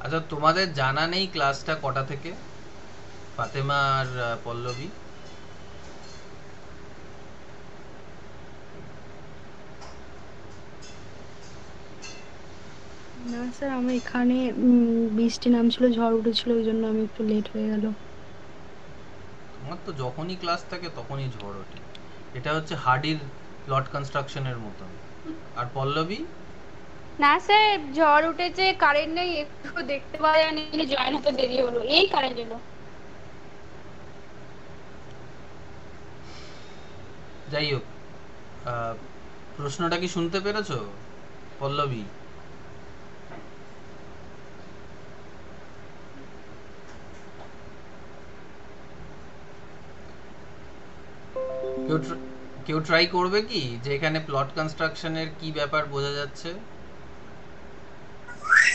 আচ্ছা, তোমাদের জানা নেই ক্লাসটা কটা থেকে? ফাতেমা আর পল্লবী? না স্যার, আমি এখানে বৃষ্টি নামছিল, ঝড় উঠেছিল, ওই জন্য আমি একটু লেট হয়ে গেল। আমার তো যখনই ক্লাস থাকে তখনই ঝড় ওঠে। এটা হচ্ছে হার্ডির প্লট কনস্ট্রাকশনের মতন। আর পল্লবী? না স্যার, ঝড় উঠেছে, কারেন্ট নেই, একটু দেখতে পাওয়া যায়নি, জয়েন হতে দেরি হলো, এই কারেন্ট এলো। যাই হোক, প্রশ্নটা কি শুনতে পেরেছো পল্লবী? কেউ ট্রাই করবে কি যে এখানে প্লট কনস্ট্রাকশনের কি ব্যাপার বোঝা যাচ্ছে?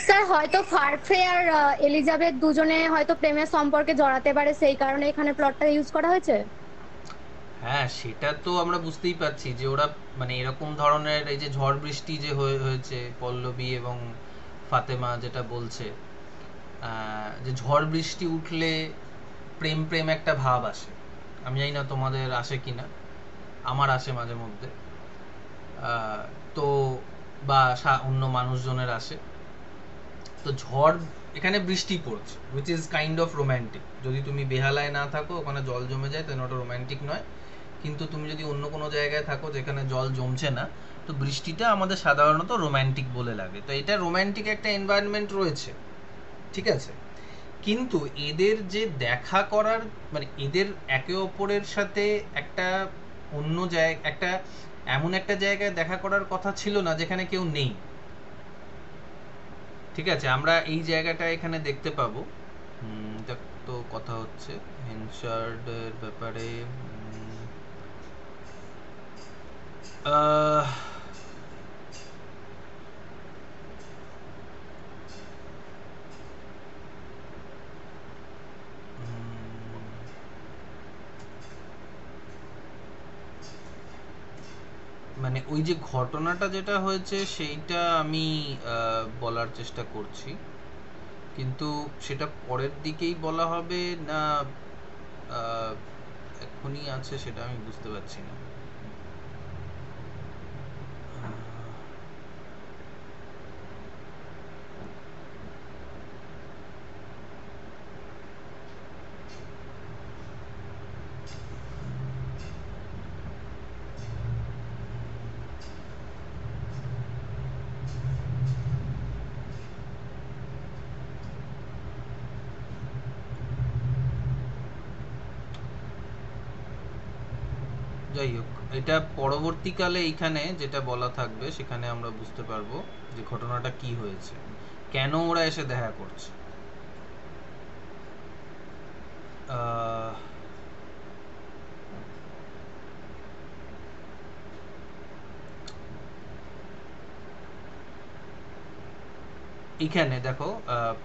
স্যার হয়তো ফারফ্রে আর এলিজাবেথ দুজনে হয়তো প্রেমের সম্পর্কে জড়াতে পারে, সেই কারণে এখানে প্লটটা ইউজ করা হয়েছে। হ্যাঁ, সেটা তো আমরা বুঝতেই পারছি যে ওরা মানে এরকম ধরনের এই যে ঝড় বৃষ্টি যে হয়েছে, পল্লবী এবং ফাতেমা যেটা বলছে যে ঝড় বৃষ্টি উঠলে প্রেম প্রেম একটা ভাব আসে। আমি জানি না তোমাদের আসে কিনা, আমার আসে মাঝে মধ্যে। তো বা অন্য মানুষজনের আসে। তো ঝড়, এখানে বৃষ্টি পড়ছে, which is kind of romantic. যদি তুমি বেহালায় না থাকো, ওখানে জল জমে যায়, তাহলে ওটা রোম্যান্টিক নয়। কিন্তু তুমি যদি অন্য কোনো জায়গায় থাকো যেখানে জল জমছে না, তো বৃষ্টিটা আমাদের সাধারণত রোম্যান্টিক বলে লাগে। তো এটা রোম্যান্টিক একটা এনভায়রনমেন্ট রয়েছে, ঠিক আছে। কিন্তু এদের যে দেখা করার মানে এদের একে অপরের সাথে একটা অন্য জায়গা, একটা এমন একটা জায়গায় দেখা করার কথা ছিল না যেখানে কেউ নেই, ঠিক আছে। আমরা এই জায়গাটা এখানে দেখতে পাবো। তো কথা হচ্ছে হেনশার্ডের ব্যাপারে। মানে ওই যে ঘটনাটা যেটা হয়েছে সেইটা আমি বলার চেষ্টা করছি, কিন্তু সেটা পরের দিকেই বলা হবে না এখনই আছে সেটা আমি বুঝতে পারছি না। যাই হোক, এটা পরবর্তীকালে এইখানে যেটা বলা থাকবে সেখানে আমরা বুঝতে পারবো যে ঘটনাটা কি হয়েছে, কেন ওরা এসে দেখা করছে। এখানে দেখো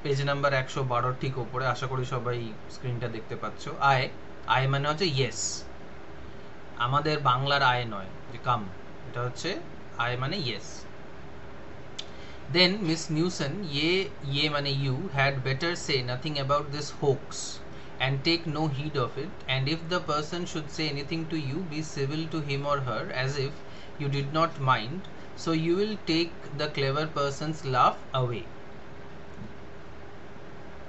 পেজ নাম্বার 112 ঠিক উপরে, আশা করি সবাই স্ক্রিনটা দেখতে পাচ্ছ। আয়, আয় মানে হচ্ছে ইয়েস, আমাদের বাংলার আয় নয় যে কাম, এটা হচ্ছে আয় মানে yes. Then Miss Newson, ye mane you, had better say nothing about this hoax and take no heed of it, and if the person should say anything to you, be civil to him or her as if you did not mind, so you will take the clever person's laugh away.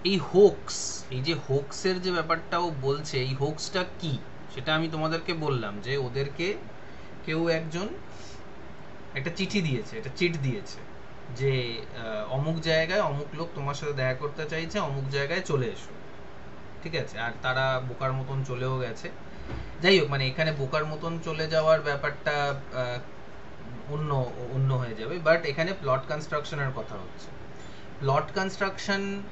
এই hoax, এই যে হোক্সের যে ব্যাপারটাও বলছে, এই হোক্সটা কি সেটা আমি তোমাদেরকে বললাম যে ওদেরকে কেউ একজন একটা চিঠি দিয়েছে, একটা চিট দিয়েছে যে অমুক জায়গায় অমুক লোক তোমার সাথে দেখা করতে চাইছে, অমুক জায়গায় চলে এসো, ঠিক আছে। আর তারা বোকার মতন চলেও গেছে। যাই হোক, মানে এখানে বোকার মতন চলে যাওয়ার ব্যাপারটা অন্য অন্য হয়ে যাবে, বাট এখানে প্লট কনস্ট্রাকশনের কথা হচ্ছে। প্লট কনস্ট্রাকশনটা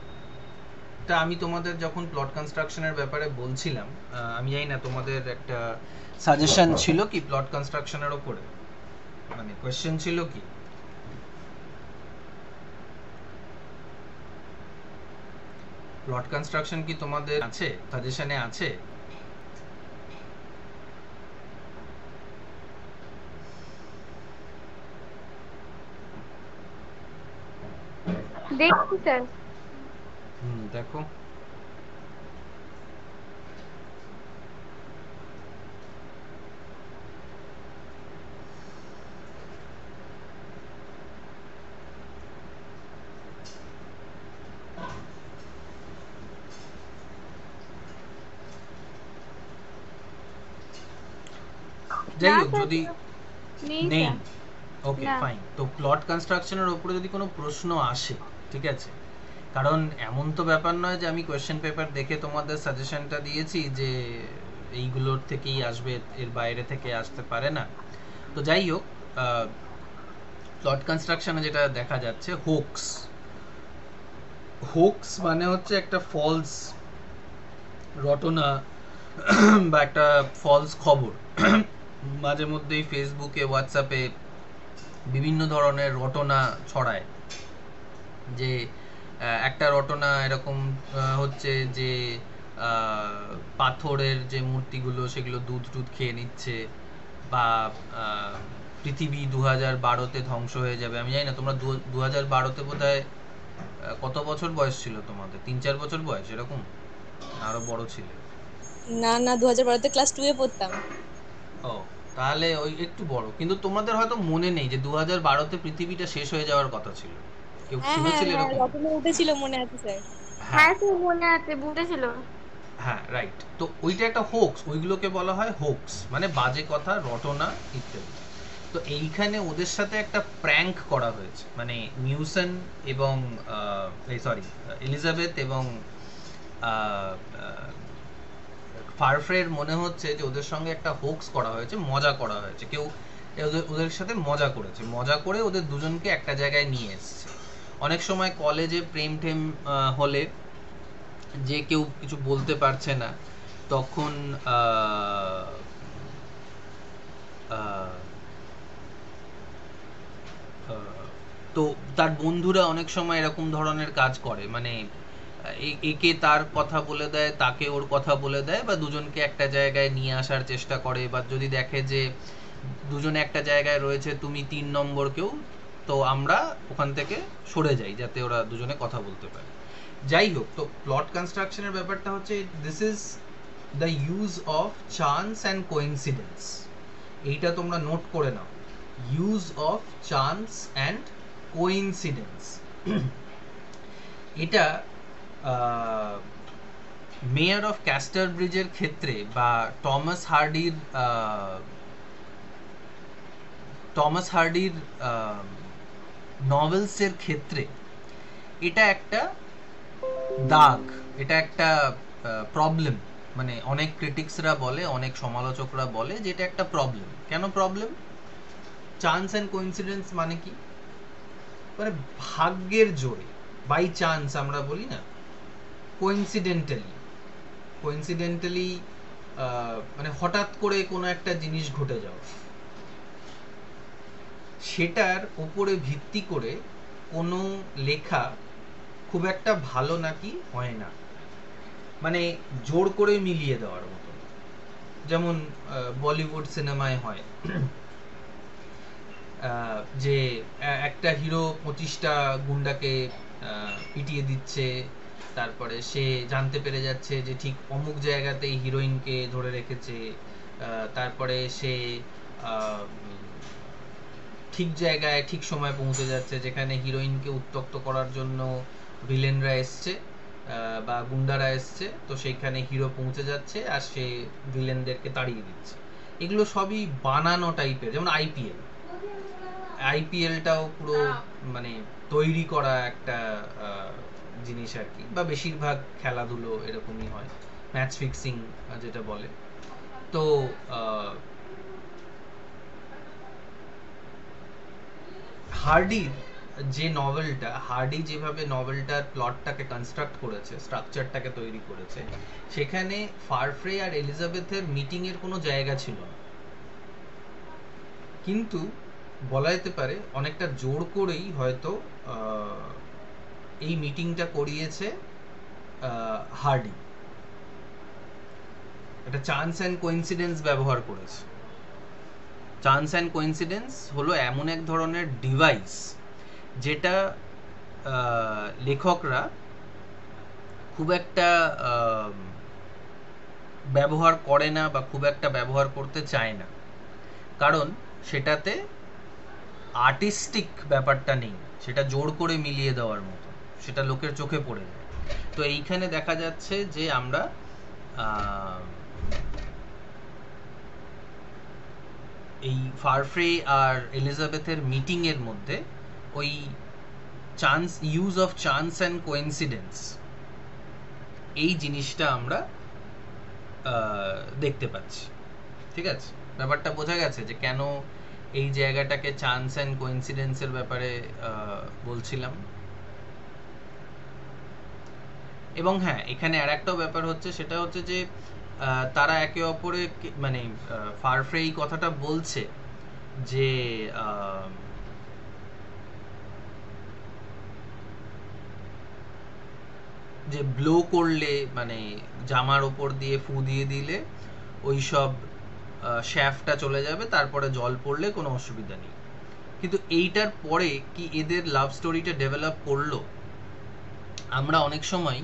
আমি তোমাদের যখন প্লট কনস্ট্রাকশনের ব্যাপারে বলছিলাম, আমি জানি না তোমাদের একটা সাজেশন ছিল কি প্লট কনস্ট্রাকশনের ওপরে, মানে কোয়েশ্চেন ছিল কি? প্লট কনস্ট্রাকশন কি তোমাদের আছে, সাজেশনে আছে? দেখছি স্যার। দেখো, যাই হোক, যদি নেই, ওকে ফাইন। তো প্লট কনস্ট্রাকশনের উপরে যদি কোনো প্রশ্ন আসে, ঠিক আছে, কারণ এমন তো ব্যাপার নয় যে আমি কোয়েশ্চেন পেপার দেখে তোমাদের সাজেশনটা দিয়েছি যে এইগুলোর থেকেই আসবে, এর বাইরে থেকে আসতে পারে না। তো যাই হোক, প্লট কনস্ট্রাকশনে যেটা দেখা যাচ্ছে হোক্স, হোক্স মানে হচ্ছে একটা ফলস রটনা বা একটা ফলস খবর। মাঝে মধ্যেই ফেসবুকে, হোয়াটসঅ্যাপে বিভিন্ন ধরনের রটনা ছড়ায়, যে একটা রটনা এরকম হচ্ছে যে পাথরের যে মূর্তিগুলো সেগুলো দুধ টুধ খেয়ে নিচ্ছে, বা পৃথিবী 2012-তে ধ্বংস হয়ে যাবে। আমি জানি না তোমরা 2012-তে বোধহয় কত বছর বয়স ছিল তোমাদের? 3-4 বছর বয়স এরকম, আরো বড় ছিল? না না, 2012-তে ক্লাস 2 এ পড়তাম। ও, তাহলে ওই একটু বড়, কিন্তু তোমাদের হয়তো মনে নেই যে 2012-তে পৃথিবীটা শেষ হয়ে যাওয়ার কথা ছিল। কেউ শুনেছিল এরকম? রটনা উঠেছিল, মনে আছে স্যার? হ্যাঁ স্যার মনে আছে, উঠেছিল। হ্যাঁ রাইট। তো ওইটা একটা হোক্স, ওইগুলোকে বলা হয় হোক্স, মানে বাজে কথা, রটনা ইত্যাদি। তো এইখানে ওদের সাথে একটা প্র্যাঙ্ক করা হয়েছে, মানে নিউসন এবং এলিজাবেথ এবং ফারফ্রের মনে হচ্ছে যে ওদের সঙ্গে একটা হোক্স করা হয়েছে, মজা করা হয়েছে, কেউ ওদের সাথে মজা করেছে, মজা করে ওদের দুজনকে একটা জায়গায় নিয়ে এসছে। অনেক সময় কলেজে প্রেম টেম হলে যে কেউ কিছু বলতে পারছে না, তখন তো তার বন্ধুরা অনেক সময় এরকম ধরনের কাজ করে, মানে একে তার কথা বলে দেয়, তাকে ওর কথা বলে দেয়, বা দুজনকে একটা জায়গায় নিয়ে আসার চেষ্টা করে, বা যদি দেখে যে দুজনে একটা জায়গায় রয়েছে, তুমি 3 নম্বর কেউ, তো আমরা ওখান থেকে সরে যাই যাতে ওরা দুজনে কথা বলতে পারে। যাই হোক, তো প্লট কনস্ট্রাকশনের ব্যাপারটা হচ্ছে this is the use of chance and coincidence. এইটা তোমরা নোট করে নাও, use of chance and coincidence. এটা মেয়ার অফ ক্যাস্টার ব্রিজের ক্ষেত্রে বা টমাস হার্ডির নভেলসের ক্ষেত্রে এটা একটা দাগ, এটা একটা প্রবলেম, মানে অনেক ক্রিটিক্সরা বলে, অনেক সমালোচকরা বলে যে এটা একটা প্রবলেম। কেন প্রবলেম? চান্স অ্যান্ড কোইন্সিডেন্স মানে কি? মানে ভাগ্যের জোরে, বাই চান্স আমরা বলি না, কোইন্সিডেন্টালি মানে হঠাৎ করে কোনো একটা জিনিস ঘটে যাও, সেটার উপরে ভিত্তি করে কোনো লেখা খুব একটা ভালো নাকি হয় না, মানে জোর করে মিলিয়ে দেওয়ার মতো। যেমন বলিউড সিনেমায় হয় যে একটা হিরো 25টা গুন্ডাকে পিটিয়ে দিচ্ছে, তারপরে সে জানতে পেরে যাচ্ছে যে ঠিক অমুক জায়গাতেই হিরোইনকে ধরে রেখেছে, তারপরে সে ঠিক জায়গায় ঠিক সময় পৌঁছে যাচ্ছে যেখানে হিরোইনকে উত্ত্যক্ত করার জন্য ভিলেনরা এসছে বা গুন্ডারা এসছে, তো সেইখানে হিরো পৌঁছে যাচ্ছে আর সে ভিলেনদেরকে তাড়িয়ে দিচ্ছে। এগুলো সবই বানানো টাইপের। যেমন আইপিএলটাও পুরো মানে তৈরি করা একটা জিনিস আর কি, বা বেশিরভাগ খেলাধুলো এরকমই হয়, ম্যাচ ফিক্সিং যেটা বলে। তো হার্ডির যে নভেলটা, হার্ডি যেভাবে নভেলটার প্লটটাকে কনস্ট্রাক্ট করেছে, স্ট্রাকচারটাকে তৈরি করেছে, সেখানে ফারফ্রে আর এলিজাবেথের মিটিং এর কোনো জায়গা ছিল না, কিন্তু বলা যেতে পারে অনেকটা জোর করেই হয়তো এই মিটিংটা করিয়েছে হার্ডি। একটা চান্স অ্যান্ড কোইন্সিডেন্স ব্যবহার করেছে। চান্স অ্যান্ড কোইন্সিডেন্স হলো এমন এক ধরনের ডিভাইস যেটা লেখকরা খুব একটা ব্যবহার করে না বা খুব একটা ব্যবহার করতে চায় না, কারণ সেটাতে আর্টিস্টিক ব্যাপারটা নেই, সেটা জোর করে মিলিয়ে দেওয়ার মতো, সেটা লোকের চোখে পড়ে যায়। তো এইখানে দেখা যাচ্ছে যে আমরা এই ফারফ্রে আর এলিজাবেথের মিটিং এর মধ্যে ওই chance, use of chance and coincidence, এই জিনিসটা আমরা দেখতে পাচ্ছি। ঠিক আছে, ব্যাপারটা বোঝা গেছে যে কেন এই জায়গাটাকে চান্স অ্যান্ড কোইন্সিডেন্সের ব্যাপারে বলছিলাম। এবং হ্যাঁ, এখানে আর একটাও ব্যাপার হচ্ছে, সেটা হচ্ছে যে তারা একে অপরে মানে ফারফ্রে এই কথাটা বলছে যে যে ব্লো করলে, মানে জামার ওপর দিয়ে ফু দিয়ে দিলে ওই সব শ্যাফটা চলে যাবে, তারপরে জল পড়লে কোনো অসুবিধা নেই। কিন্তু এইটার পরে কি এদের লাভ স্টোরিটা ডেভেলপ করলো? আমরা অনেক সময়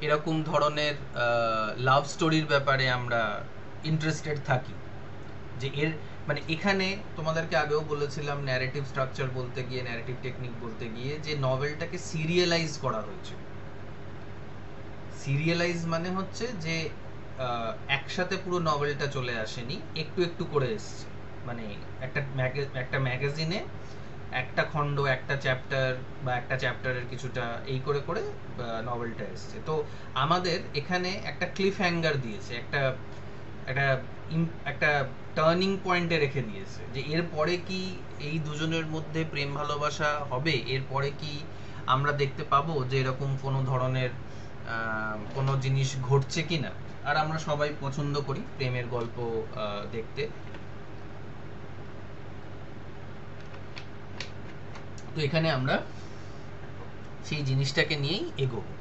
এরকম ধরনের লাভ স্টোরির ব্যাপারে আমরা ইন্টারেস্টেড থাকি, যে এর মানে এখানে তোমাদেরকে আগেও বলেছিলাম ন্যারেটিভ স্ট্রাকচার বলতে গিয়ে, ন্যারেটিভ টেকনিক বলতে গিয়ে, যে নভেলটাকে সিরিয়ালাইজ করা হয়েছে। সিরিয়ালাইজ মানে হচ্ছে যে একসাথে পুরো নভেলটা চলে আসেনি, একটু একটু করে এসছে। মানে একটা ম্যাগাজিনে একটা খণ্ড, একটা চ্যাপ্টার বা একটা চ্যাপ্টারের কিছুটা এই করে করে নভেলটা এসছে। তো আমাদের এখানে একটা ক্লিফ হ্যাঙ্গার দিয়েছে, একটা একটা একটা টার্নিং পয়েন্টে রেখে দিয়েছে যে এরপরে কি এই দুজনের মধ্যে প্রেম ভালোবাসা হবে, এরপরে কি আমরা দেখতে পাবো যে এরকম কোনো ধরনের কোনো জিনিস ঘটছে কিনা। আর আমরা সবাই পছন্দ করি প্রেমের গল্প দেখতে। তো এখানে আমরা সেই জিনিসটাকে নিয়েই এগোবো।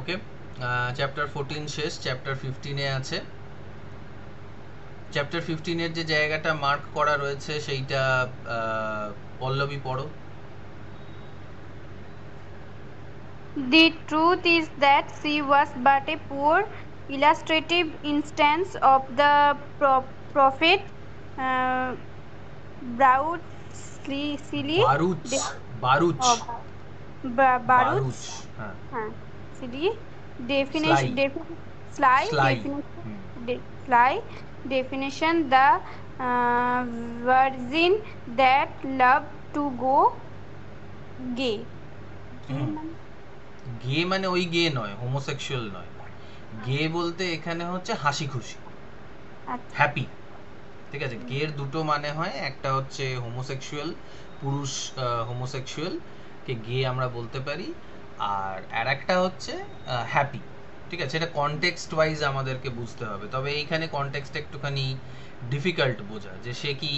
ওকে, চ্যাপ্টার 14 শেষ, চ্যাপ্টার 15 এ আছে। চ্যাপ্টার 15 এর যে জায়গাটা মার্ক করা রয়েছে সেইটা পল্লবী পড়ো। The truth is that she was but a poor illustrative instance of the prophet definition, the virgin that loved to go gay. গে মানে ওই গে নয়, হোমোসেক্সুয়াল নয়, গে বলতে এখানে হচ্ছে হাসি খুশি, হ্যাপি। ঠিক আছে, গের দুটো মানে হয়, একটা হচ্ছে হোমোসেক্সুয়াল, পুরুষ হোমোসেক্সুয়াল কে গে আমরা বলতে পারি, আর একটা হচ্ছে হ্যাপি। ঠিক আছে, এটা কনটেক্সট ওয়াইজ আমাদেরকে বুঝতে হবে। তবে এইখানে কনটেক্সট একটুখানি ডিফিকাল্ট বোঝা, যে সে কি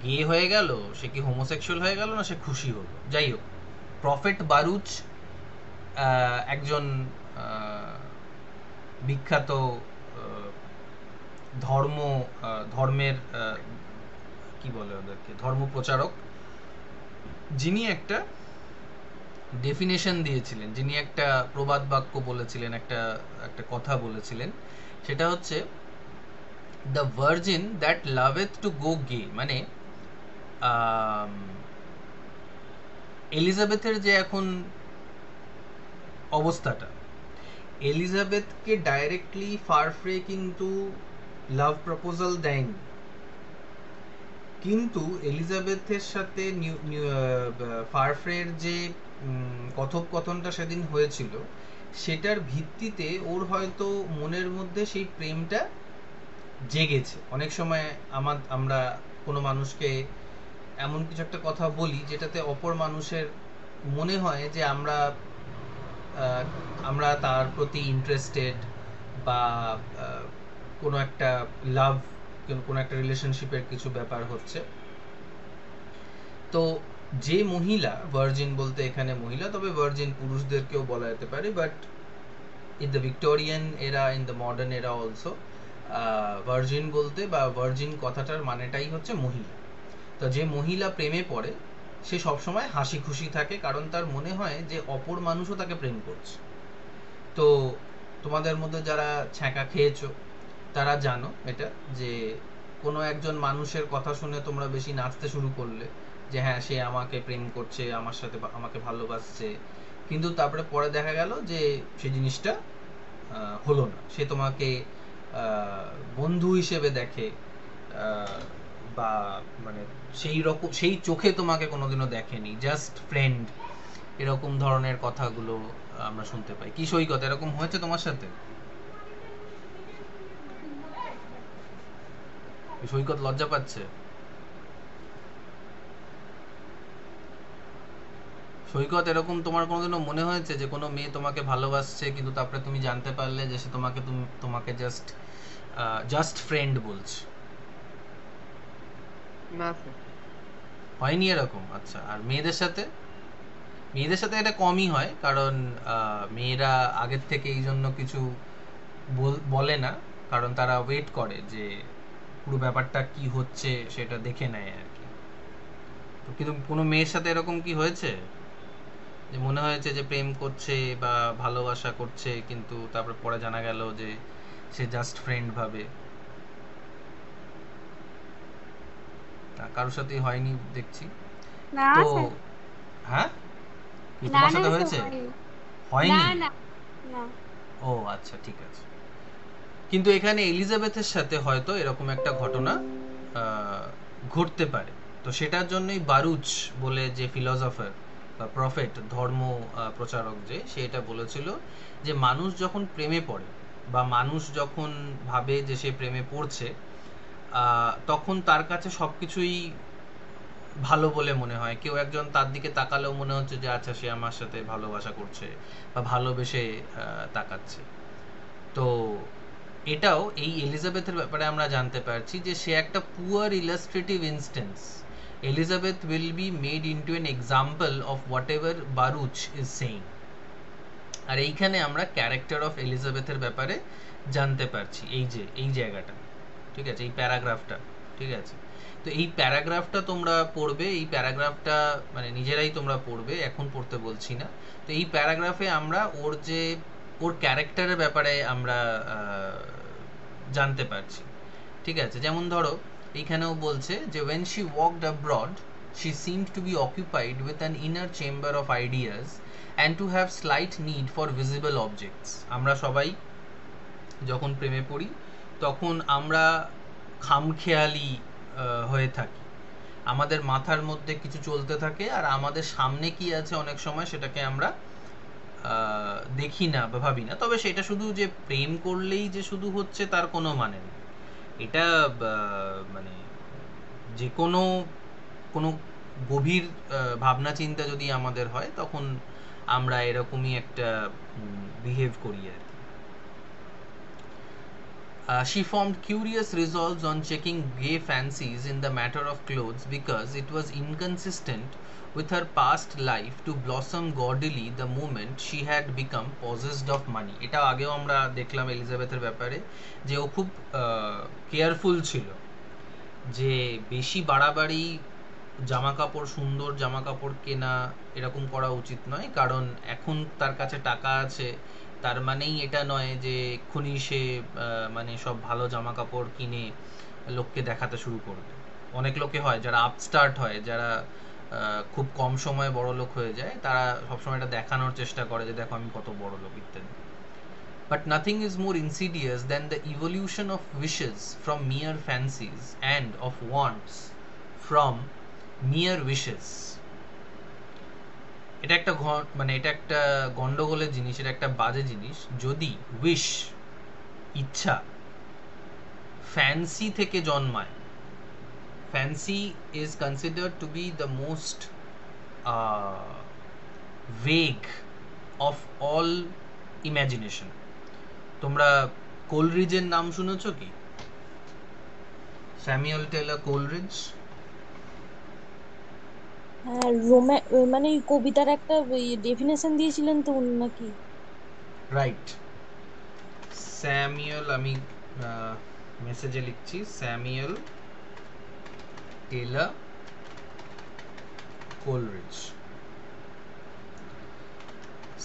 গে হয়ে গেল, সে কি হোমোসেক্সুয়াল হয়ে গেল, না সে খুশি হলো। যাই হোক, প্রফেট বারুচ একজন বিখ্যাত ধর্মের কি বলে ওদেরকে, ধর্ম প্রচারক, যিনি একটা ডেফিনেশন দিয়েছিলেন, যিনি একটা প্রবাদ বাক্য বলেছিলেন, একটা কথা বলেছিলেন, সেটা হচ্ছে the virgin that loveth to go gay. মানে এলিজাবেথের যে এখন অবস্থাটা, এলিজাবেথকে ডাইরেক্টলি ফারফ্রে কিন্তু লাভ প্রপোজাল দেয়নি, কিন্তু এলিজাবেথের সাথে ফারফ্রের যে কথোপকথনটা সেদিন হয়েছিল, সেটার ভিত্তিতে ওর হয়তো মনের মধ্যে সেই প্রেমটা জেগেছে। অনেক সময় আমরা কোনো মানুষকে এমন কিছু একটা কথা বলি যেটাতে অপর মানুষের মনে হয় যে আমরা তার প্রতি ইন্টারেস্টেড, বা কোনো একটা লাভ, কোনো একটা রিলেশনশিপের কিছু ব্যাপার হচ্ছে। তো যে মহিলা ভার্জিন বলতে এখানে মহিলা, তবে ভার্জিন পুরুষদেরকেও বলা যেতে পারে, বাট ইন দ্য ভিক্টোরিয়ান এরা, ইন দ্য মডার্ন এরা অলসো, ভার্জিন বলতে বা ভার্জিন কথাটার মানেটাই হচ্ছে মহিলা। তো যে মহিলা প্রেমে পড়ে সে সবসময় হাসি খুশি থাকে, কারণ তার মনে হয় যে অপর মানুষও তাকে প্রেম করছে। তো তোমাদের মধ্যে যারা ছ্যাঁকা খেয়েছো তারা জানো এটা, যে কোনো একজন মানুষের কথা শুনে তোমরা বেশি নাচতে শুরু করলে, যে হ্যাঁ সে আমাকে প্রেম করছে, আমার সাথে আমাকে ভালোবাসছে, কিন্তু তারপরে পরে দেখা গেল যে সেই জিনিসটা হলো না। সে তোমাকে বন্ধু হিসেবে দেখে, বা মানে সেই চোখে তোমাকে কোনোদিনও দেখেনি, জাস্ট ফ্রেন্ড, এরকম ধরনের কথাগুলো আমরা শুনতে পাই। কি সৈকত, এরকম হয়েছে তোমার সাথে? সৈকত লজ্জা পাচ্ছে। সৈকত, এরকম তোমার কোনোদিনও মনে হয়েছে যে কোনো মেয়ে তোমাকে ভালোবাসছে, কিন্তু তারপরে তুমি জানতে পারলে যে সে তোমাকে জাস্ট ফ্রেন্ড বলছে? না স্যার, হয়নি এরকম? আচ্ছা। আর মেয়েদের সাথে এটা কমই হয়, কারণ মেয়েরা আগের থেকে এই জন্য কিছু বলে না, কারণ তারা ওয়েট করে যে পুরো ব্যাপারটা কি হচ্ছে সেটা দেখে নেয় আর কি। তো কিন্তু কোনো মেয়ের সাথে এরকম কি হয়েছে যে মনে হয়েছে যে প্রেম করছে বা ভালোবাসা করছে, কিন্তু তারপর পরে জানা গেল যে সে জাস্ট ফ্রেন্ড ভাবে? কারোর সাথেই হয়নি দেখছি। তো হ্যাঁ, তোমার সাথে হয়েছে? হয়নি? ও আচ্ছা, ঠিক আছে। কিন্তু এখানে এলিজাবেথের সাথে হয়তো এরকম একটা ঘটনা ঘটতে পারে। তো সেটার জন্যই বারুচ বলে যে ফিলসফার বা প্রফেট, ধর্ম প্রচারক, যে সে এটা বলেছিল যে মানুষ যখন প্রেমে পড়ে, বা মানুষ যখন ভাবে যে সে প্রেমে পড়ছে, তখন তার কাছে সবকিছুই ভালো বলে মনে হয়। কেউ একজন তার দিকে তাকালেও মনে হচ্ছে যে আচ্ছা সে আমার সাথে ভালোবাসা করছে বা ভালোবেসে তাকাচ্ছে। তো এটাও এই এলিজাবেথের ব্যাপারে আমরা জানতে পারছি যে সে একটা poor illustrative instance. Elizabeth will be made into an example of whatever Baruch is saying. আর এইখানে আমরা ক্যারেক্টার অফ এলিজাবেথের ব্যাপারে জানতে পারছি এই জায়গাটা। ঠিক আছে, এই প্যারাগ্রাফটা। ঠিক আছে, তো এই প্যারাগ্রাফটা তোমরা পড়বে, এই প্যারাগ্রাফটা মানে নিজেরাই তোমরা পড়বে, এখন পড়তে বলছি না। তো এই প্যারাগ্রাফে আমরা ওর ক্যারেক্টারের ব্যাপারে আমরা জানতে পারছি। ঠিক আছে, যেমন ধরো এইখানেও বলছে যে when she walked abroad she seemed to be occupied with an inner chamber of ideas and to have slight need for visible objects. আমরা সবাই যখন প্রেমে পড়ি তখন আমরা খামখেয়ালি হয়ে থাকি, আমাদের মাথার মধ্যে কিছু চলতে থাকে, আর আমাদের সামনে কি আছে অনেক সময় সেটাকে আমরা দেখি না বা ভাবি না, তবে সেটা শুধু যে প্রেম করলেই যে শুধু হচ্ছে তার কোনো মানে নেই। এটা মানে যে কোনো গভীর ভাবনা চিন্তা যদি আমাদের হয় তখন আমরা এরকমই একটা বিহেভ করি আর কি। She formed curious resolves on checking gay fancies in the matter of clothes because it was inconsistent with her past life to blossom gaudily the moment she had become possessed of money. এটা আগেও আমরা দেখলাম এলিজাবেথের ব্যাপারে যে ও খুব careful ছিল, যে বেশি বাড়াবাড়ি জামা কাপড়, সুন্দর জামা কাপড় কেনা এরকম করা উচিত নয়, কারণ এখন তার কাছে টাকা আছে, তার মানেই এটা নয় যে এক্ষুনি সে মানে সব ভালো জামা কাপড় কিনে লোককে দেখাতে শুরু করবে। অনেক লোকে হয় যারা আপস্টার্ট হয়, যারা খুব কম সময়ে বড় লোক হয়ে যায়, তারা সবসময় এটা দেখানোর চেষ্টা করে যে দেখো আমি কত বড় লোক ইত্যাদি। But nothing is more insidious than the evolution of wishes from mere fancies and of wants from mere wishes. এটা একটা মানে এটা একটা গন্ডগোলের জিনিস, এটা একটা বাজে জিনিস যদি উইশ, ইচ্ছা, ফ্যান্সি থেকে জন্মায়। Fancy is considered two B the most vague of all imagination. তোমরা কোলরিজের নাম শুনেছো কি? Samuel Taylor Coleridge. হ্যাঁ, মানে কবিতার একটা ডেফিনেশন দিয়েছিলেন তো উনি নাকি? রাইট, স্যামুয়েল, আমি মেসেজে লিখছি, Samuel Taylor Coleridge.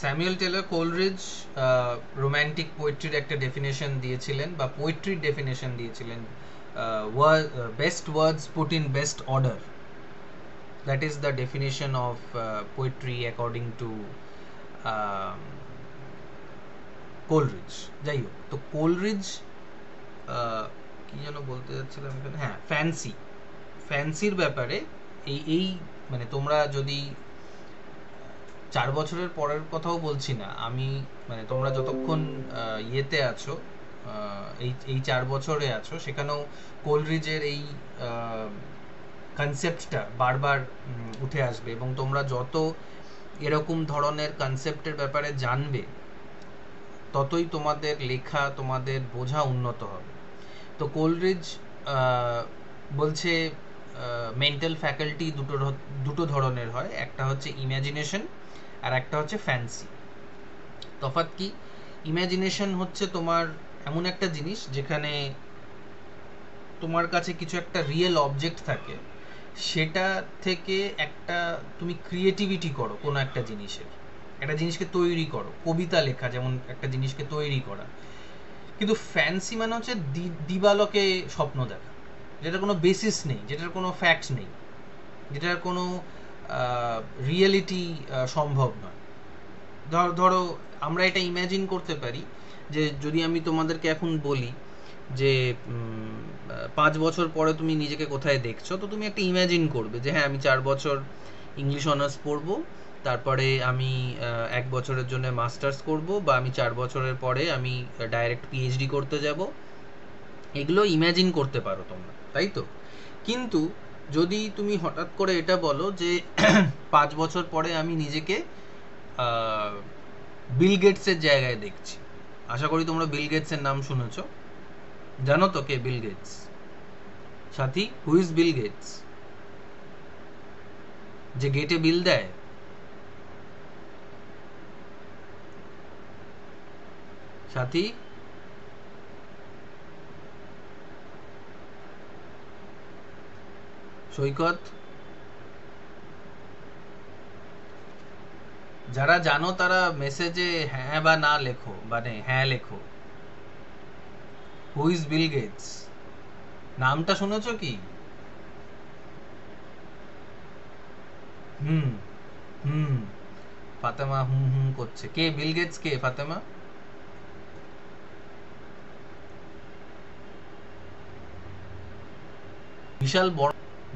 Samuel Taylor Coleridge romantic পোয়েট্রির একটা ডেফিনেশন দিয়েছিলেন, বা পোয়েট্রির ডেফিনেশন দিয়েছিলেন, best words put in best order. That is the definition of poetry according to Coleridge. যাই হোক, তো কোলরিজ কি যেন বলতে যাচ্ছিলাম এখানে, হ্যাঁ, ফ্যান্সির ব্যাপারে এই মানে তোমরা যদি 4 বছরের পরের কথাও বলছি না আমি, মানে তোমরা যতক্ষণ ইয়েতে আছো, এই 4 বছরে আছো, সেখানেও কোলরিজের এই কনসেপ্টটা বারবার উঠে আসবে, এবং তোমরা যত এরকম ধরনের কনসেপ্টের ব্যাপারে জানবে ততই তোমাদের লেখা, তোমাদের বোঝা উন্নত হবে। তো কোলরিজ বলছে মেন্টাল ফ্যাকাল্টি দুটো ধরনের হয়, একটা হচ্ছে ইমাজিনেশন আর একটা হচ্ছে ফ্যান্সি। তফাৎ কি? ইমাজিনেশন হচ্ছে তোমার এমন একটা জিনিস যেখানে তোমার কাছে কিছু একটা রিয়েল অবজেক্ট থাকে, সেটা থেকে একটা তুমি ক্রিয়েটিভিটি করো, কোনো একটা জিনিসকে তৈরি করো, কবিতা লেখা যেমন একটা জিনিসকে তৈরি করা। কিন্তু ফ্যান্সি মানে হচ্ছে দিবালোকে স্বপ্ন দেখা, যেটার কোনো বেসিস নেই, যেটার কোনো ফ্যাক্ট নেই, যেটার কোনো রিয়েলিটি সম্ভব নয়। ধরো আমরা এটা ইম্যাজিন করতে পারি যে যদি আমি তোমাদেরকে এখন বলি যে 5 বছর পরে তুমি নিজেকে কোথায় দেখছো, তো তুমি একটা ইম্যাজিন করবে যে হ্যাঁ আমি 4 বছর ইংলিশ অনার্স পড়বো, তারপরে আমি 1 বছরের জন্য মাস্টার্স করব, বা আমি 4 বছরের পরে আমি ডাইরেক্ট পিএইচডি করতে যাব। এগুলো ইম্যাজিন করতে পারো তোমরা, তাই তো? কিন্তু যদি তুমি হঠাৎ করে এটা বলো যে 5 বছর পরে আমি নিজেকে বিল গেটসের জায়গায় দেখছি। আশা করি তোমরা বিল গেটসের নাম শুনেছো, জানো তো কে Bill Gates? Sathi, who is Bill Gates? যে গেটে বিল দেয়। সাথী, সৈকত, যারা জানো তারা মেসেজে হ্যাঁ বা না লেখো, মানে হ্যাঁ লেখো। Who is Bill Gates? নামটা শুনেছো কি? ফাতেমা হুম করছে। কে বিল গেটস? কে ফাতেমা?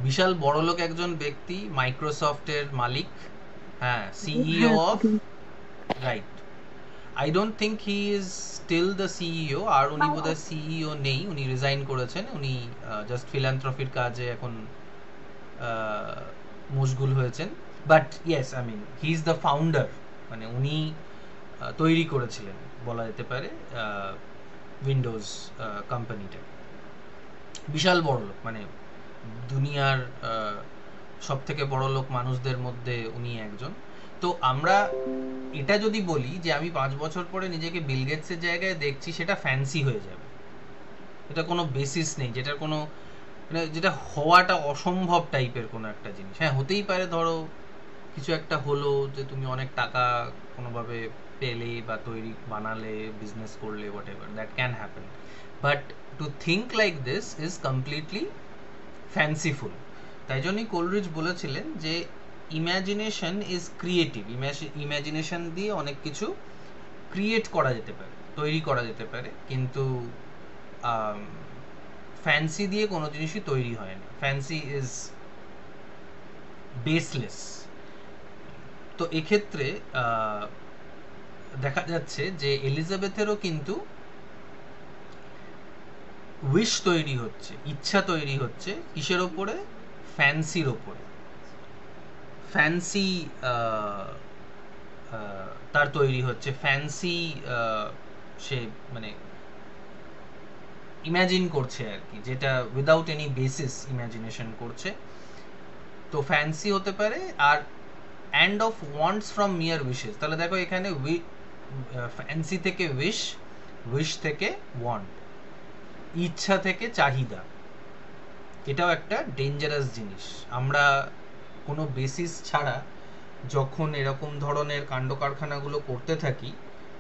বিশাল বড় লোক একজন ব্যক্তি, মাইক্রোসফটের মালিক, হ্যাঁ, CEO of right. I don't think he is still the CEO, আর উনি বোধহয় সিইও নেই, উনি রিজাইন করেছেন, উনি জাস্ট ফিলান্থ্রপির কাজে এখন মশগুল হয়েছেন। But yes, I mean he is the founder, মানে উনি তৈরি করেছিলেন বলা যেতে পারে উইন্ডোজ কোম্পানিটা। বিশাল বড় লোক, মানে দুনিয়ার সব থেকে বড় লোক মানুষদের মধ্যে উনি একজন। তো আমরা এটা যদি বলি যে আমি 5 বছর পরে নিজেকে বিল গেটসের জায়গায় দেখছি, সেটা ফ্যান্সি হয়ে যাবে, এটা কোনো বেসিস নেই, যেটার কোনো মানে যেটা হওয়াটা অসম্ভব টাইপের কোনো একটা জিনিস। হ্যাঁ, হতেই পারে, ধরো কিছু একটা হলো যে তুমি অনেক টাকা কোনোভাবে পেলে বা তৈরি বানালে, বিজনেস করলে, what ever, that can happen, but to think like this is completely fanciful. তাই জন্যই কোলরিজ বলেছিলেন যে ইমাজিনেশন ইজ ক্রিয়েটিভ, ইমাজিনেশন দিয়ে অনেক কিছু ক্রিয়েট করা যেতে পারে, তৈরি করা যেতে পারে, কিন্তু ফ্যান্সি দিয়ে কোনো জিনিসই তৈরি হয় না, ফ্যান্সি ইজ বেসলেস। তো এক্ষেত্রে দেখা যাচ্ছে যে এলিজাবেথেরও কিন্তু উইশ তৈরি হচ্ছে, ইচ্ছা তৈরি হচ্ছে, কিসের ওপরে? ফ্যান্সির ওপরে। ফ্যান্সি তার তৈরি হচ্ছে, ফ্যান্সি সে মানে ইমাজিন করছে আর কি, যেটা উইদাউট এনি বেসিস ইমাজিনেশন করছে। তো ফ্যান্সি হতে পারে, আর অ্যান্ড অফ ওয়ান্টস ফ্রম মিয়ার উইশেস। তাহলে দেখো এখানে ফ্যান্সি থেকে উইশ, উইশ থেকে ওয়ান্ট, ইচ্ছা থেকে চাহিদা। এটাও একটা ডেঞ্জারাস জিনিস। আমরা কোনো বেসিস ছাড়া যখন এরকম ধরনের কাণ্ড কারখানাগুলো করতে থাকি,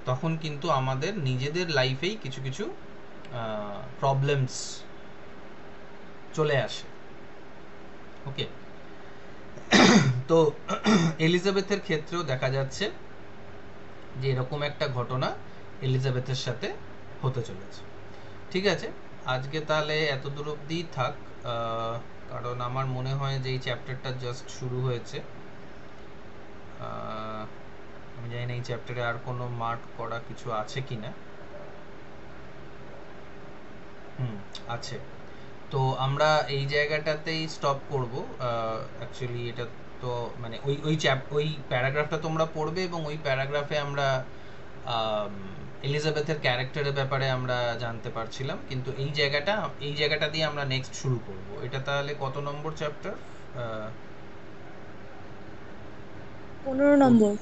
তখন কিন্তু আমাদের নিজেদের লাইফেই কিছু কিছু প্রবলেমস চলে আসে। ওকে, তো এলিজাবেথের ক্ষেত্রেও দেখা যাচ্ছে যে এরকম একটা ঘটনা এলিজাবেথের সাথে হতে চলেছে। ঠিক আছে, আজকে তাহলে এত দূর অবধি থাক, কারণ আমার মনে হয় যে এই চ্যাপ্টারটা জাস্ট শুরু হয়েছে। আমি জানি না এই চ্যাপ্টারে আর কোনো মার্ক করা কিছু আছে কিনা। আছে। তো আমরা এই জায়গাটাতেই স্টপ করব। অ্যাকচুয়ালি এটা তো মানে ওই প্যারাগ্রাফটা তোমরা পড়বে, এবং ওই প্যারাগ্রাফে আমরা এলিজাবেথের ক্যারেক্টারের ব্যাপারে আমরা জানতে পারছিলাম, কিন্তু এই জায়গাটা দিয়ে আমরা নেক্সট শুরু করব। এটা তাহলে কত নম্বর চ্যাপ্টার? 15 নম্বর।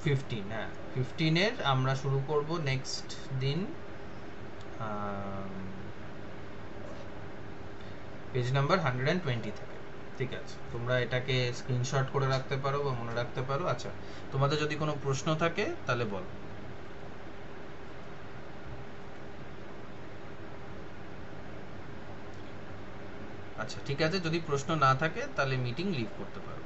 15। হ্যাঁ, 15-এর আমরা শুরু করব নেক্সট দিন, পেজ নাম্বার 120 থেকে। ঠিক আছে, তোমরা এটাকে স্ক্রিনশট করে রাখতে পারো বা মনে রাখতে পারো। আচ্ছা, তোমাদের যদি কোনো প্রশ্ন থাকে তাহলে বলো। আচ্ছা, ঠিক আছে, যদি প্রশ্ন না থাকে তাহলে মিটিং লিভ করতে পারো।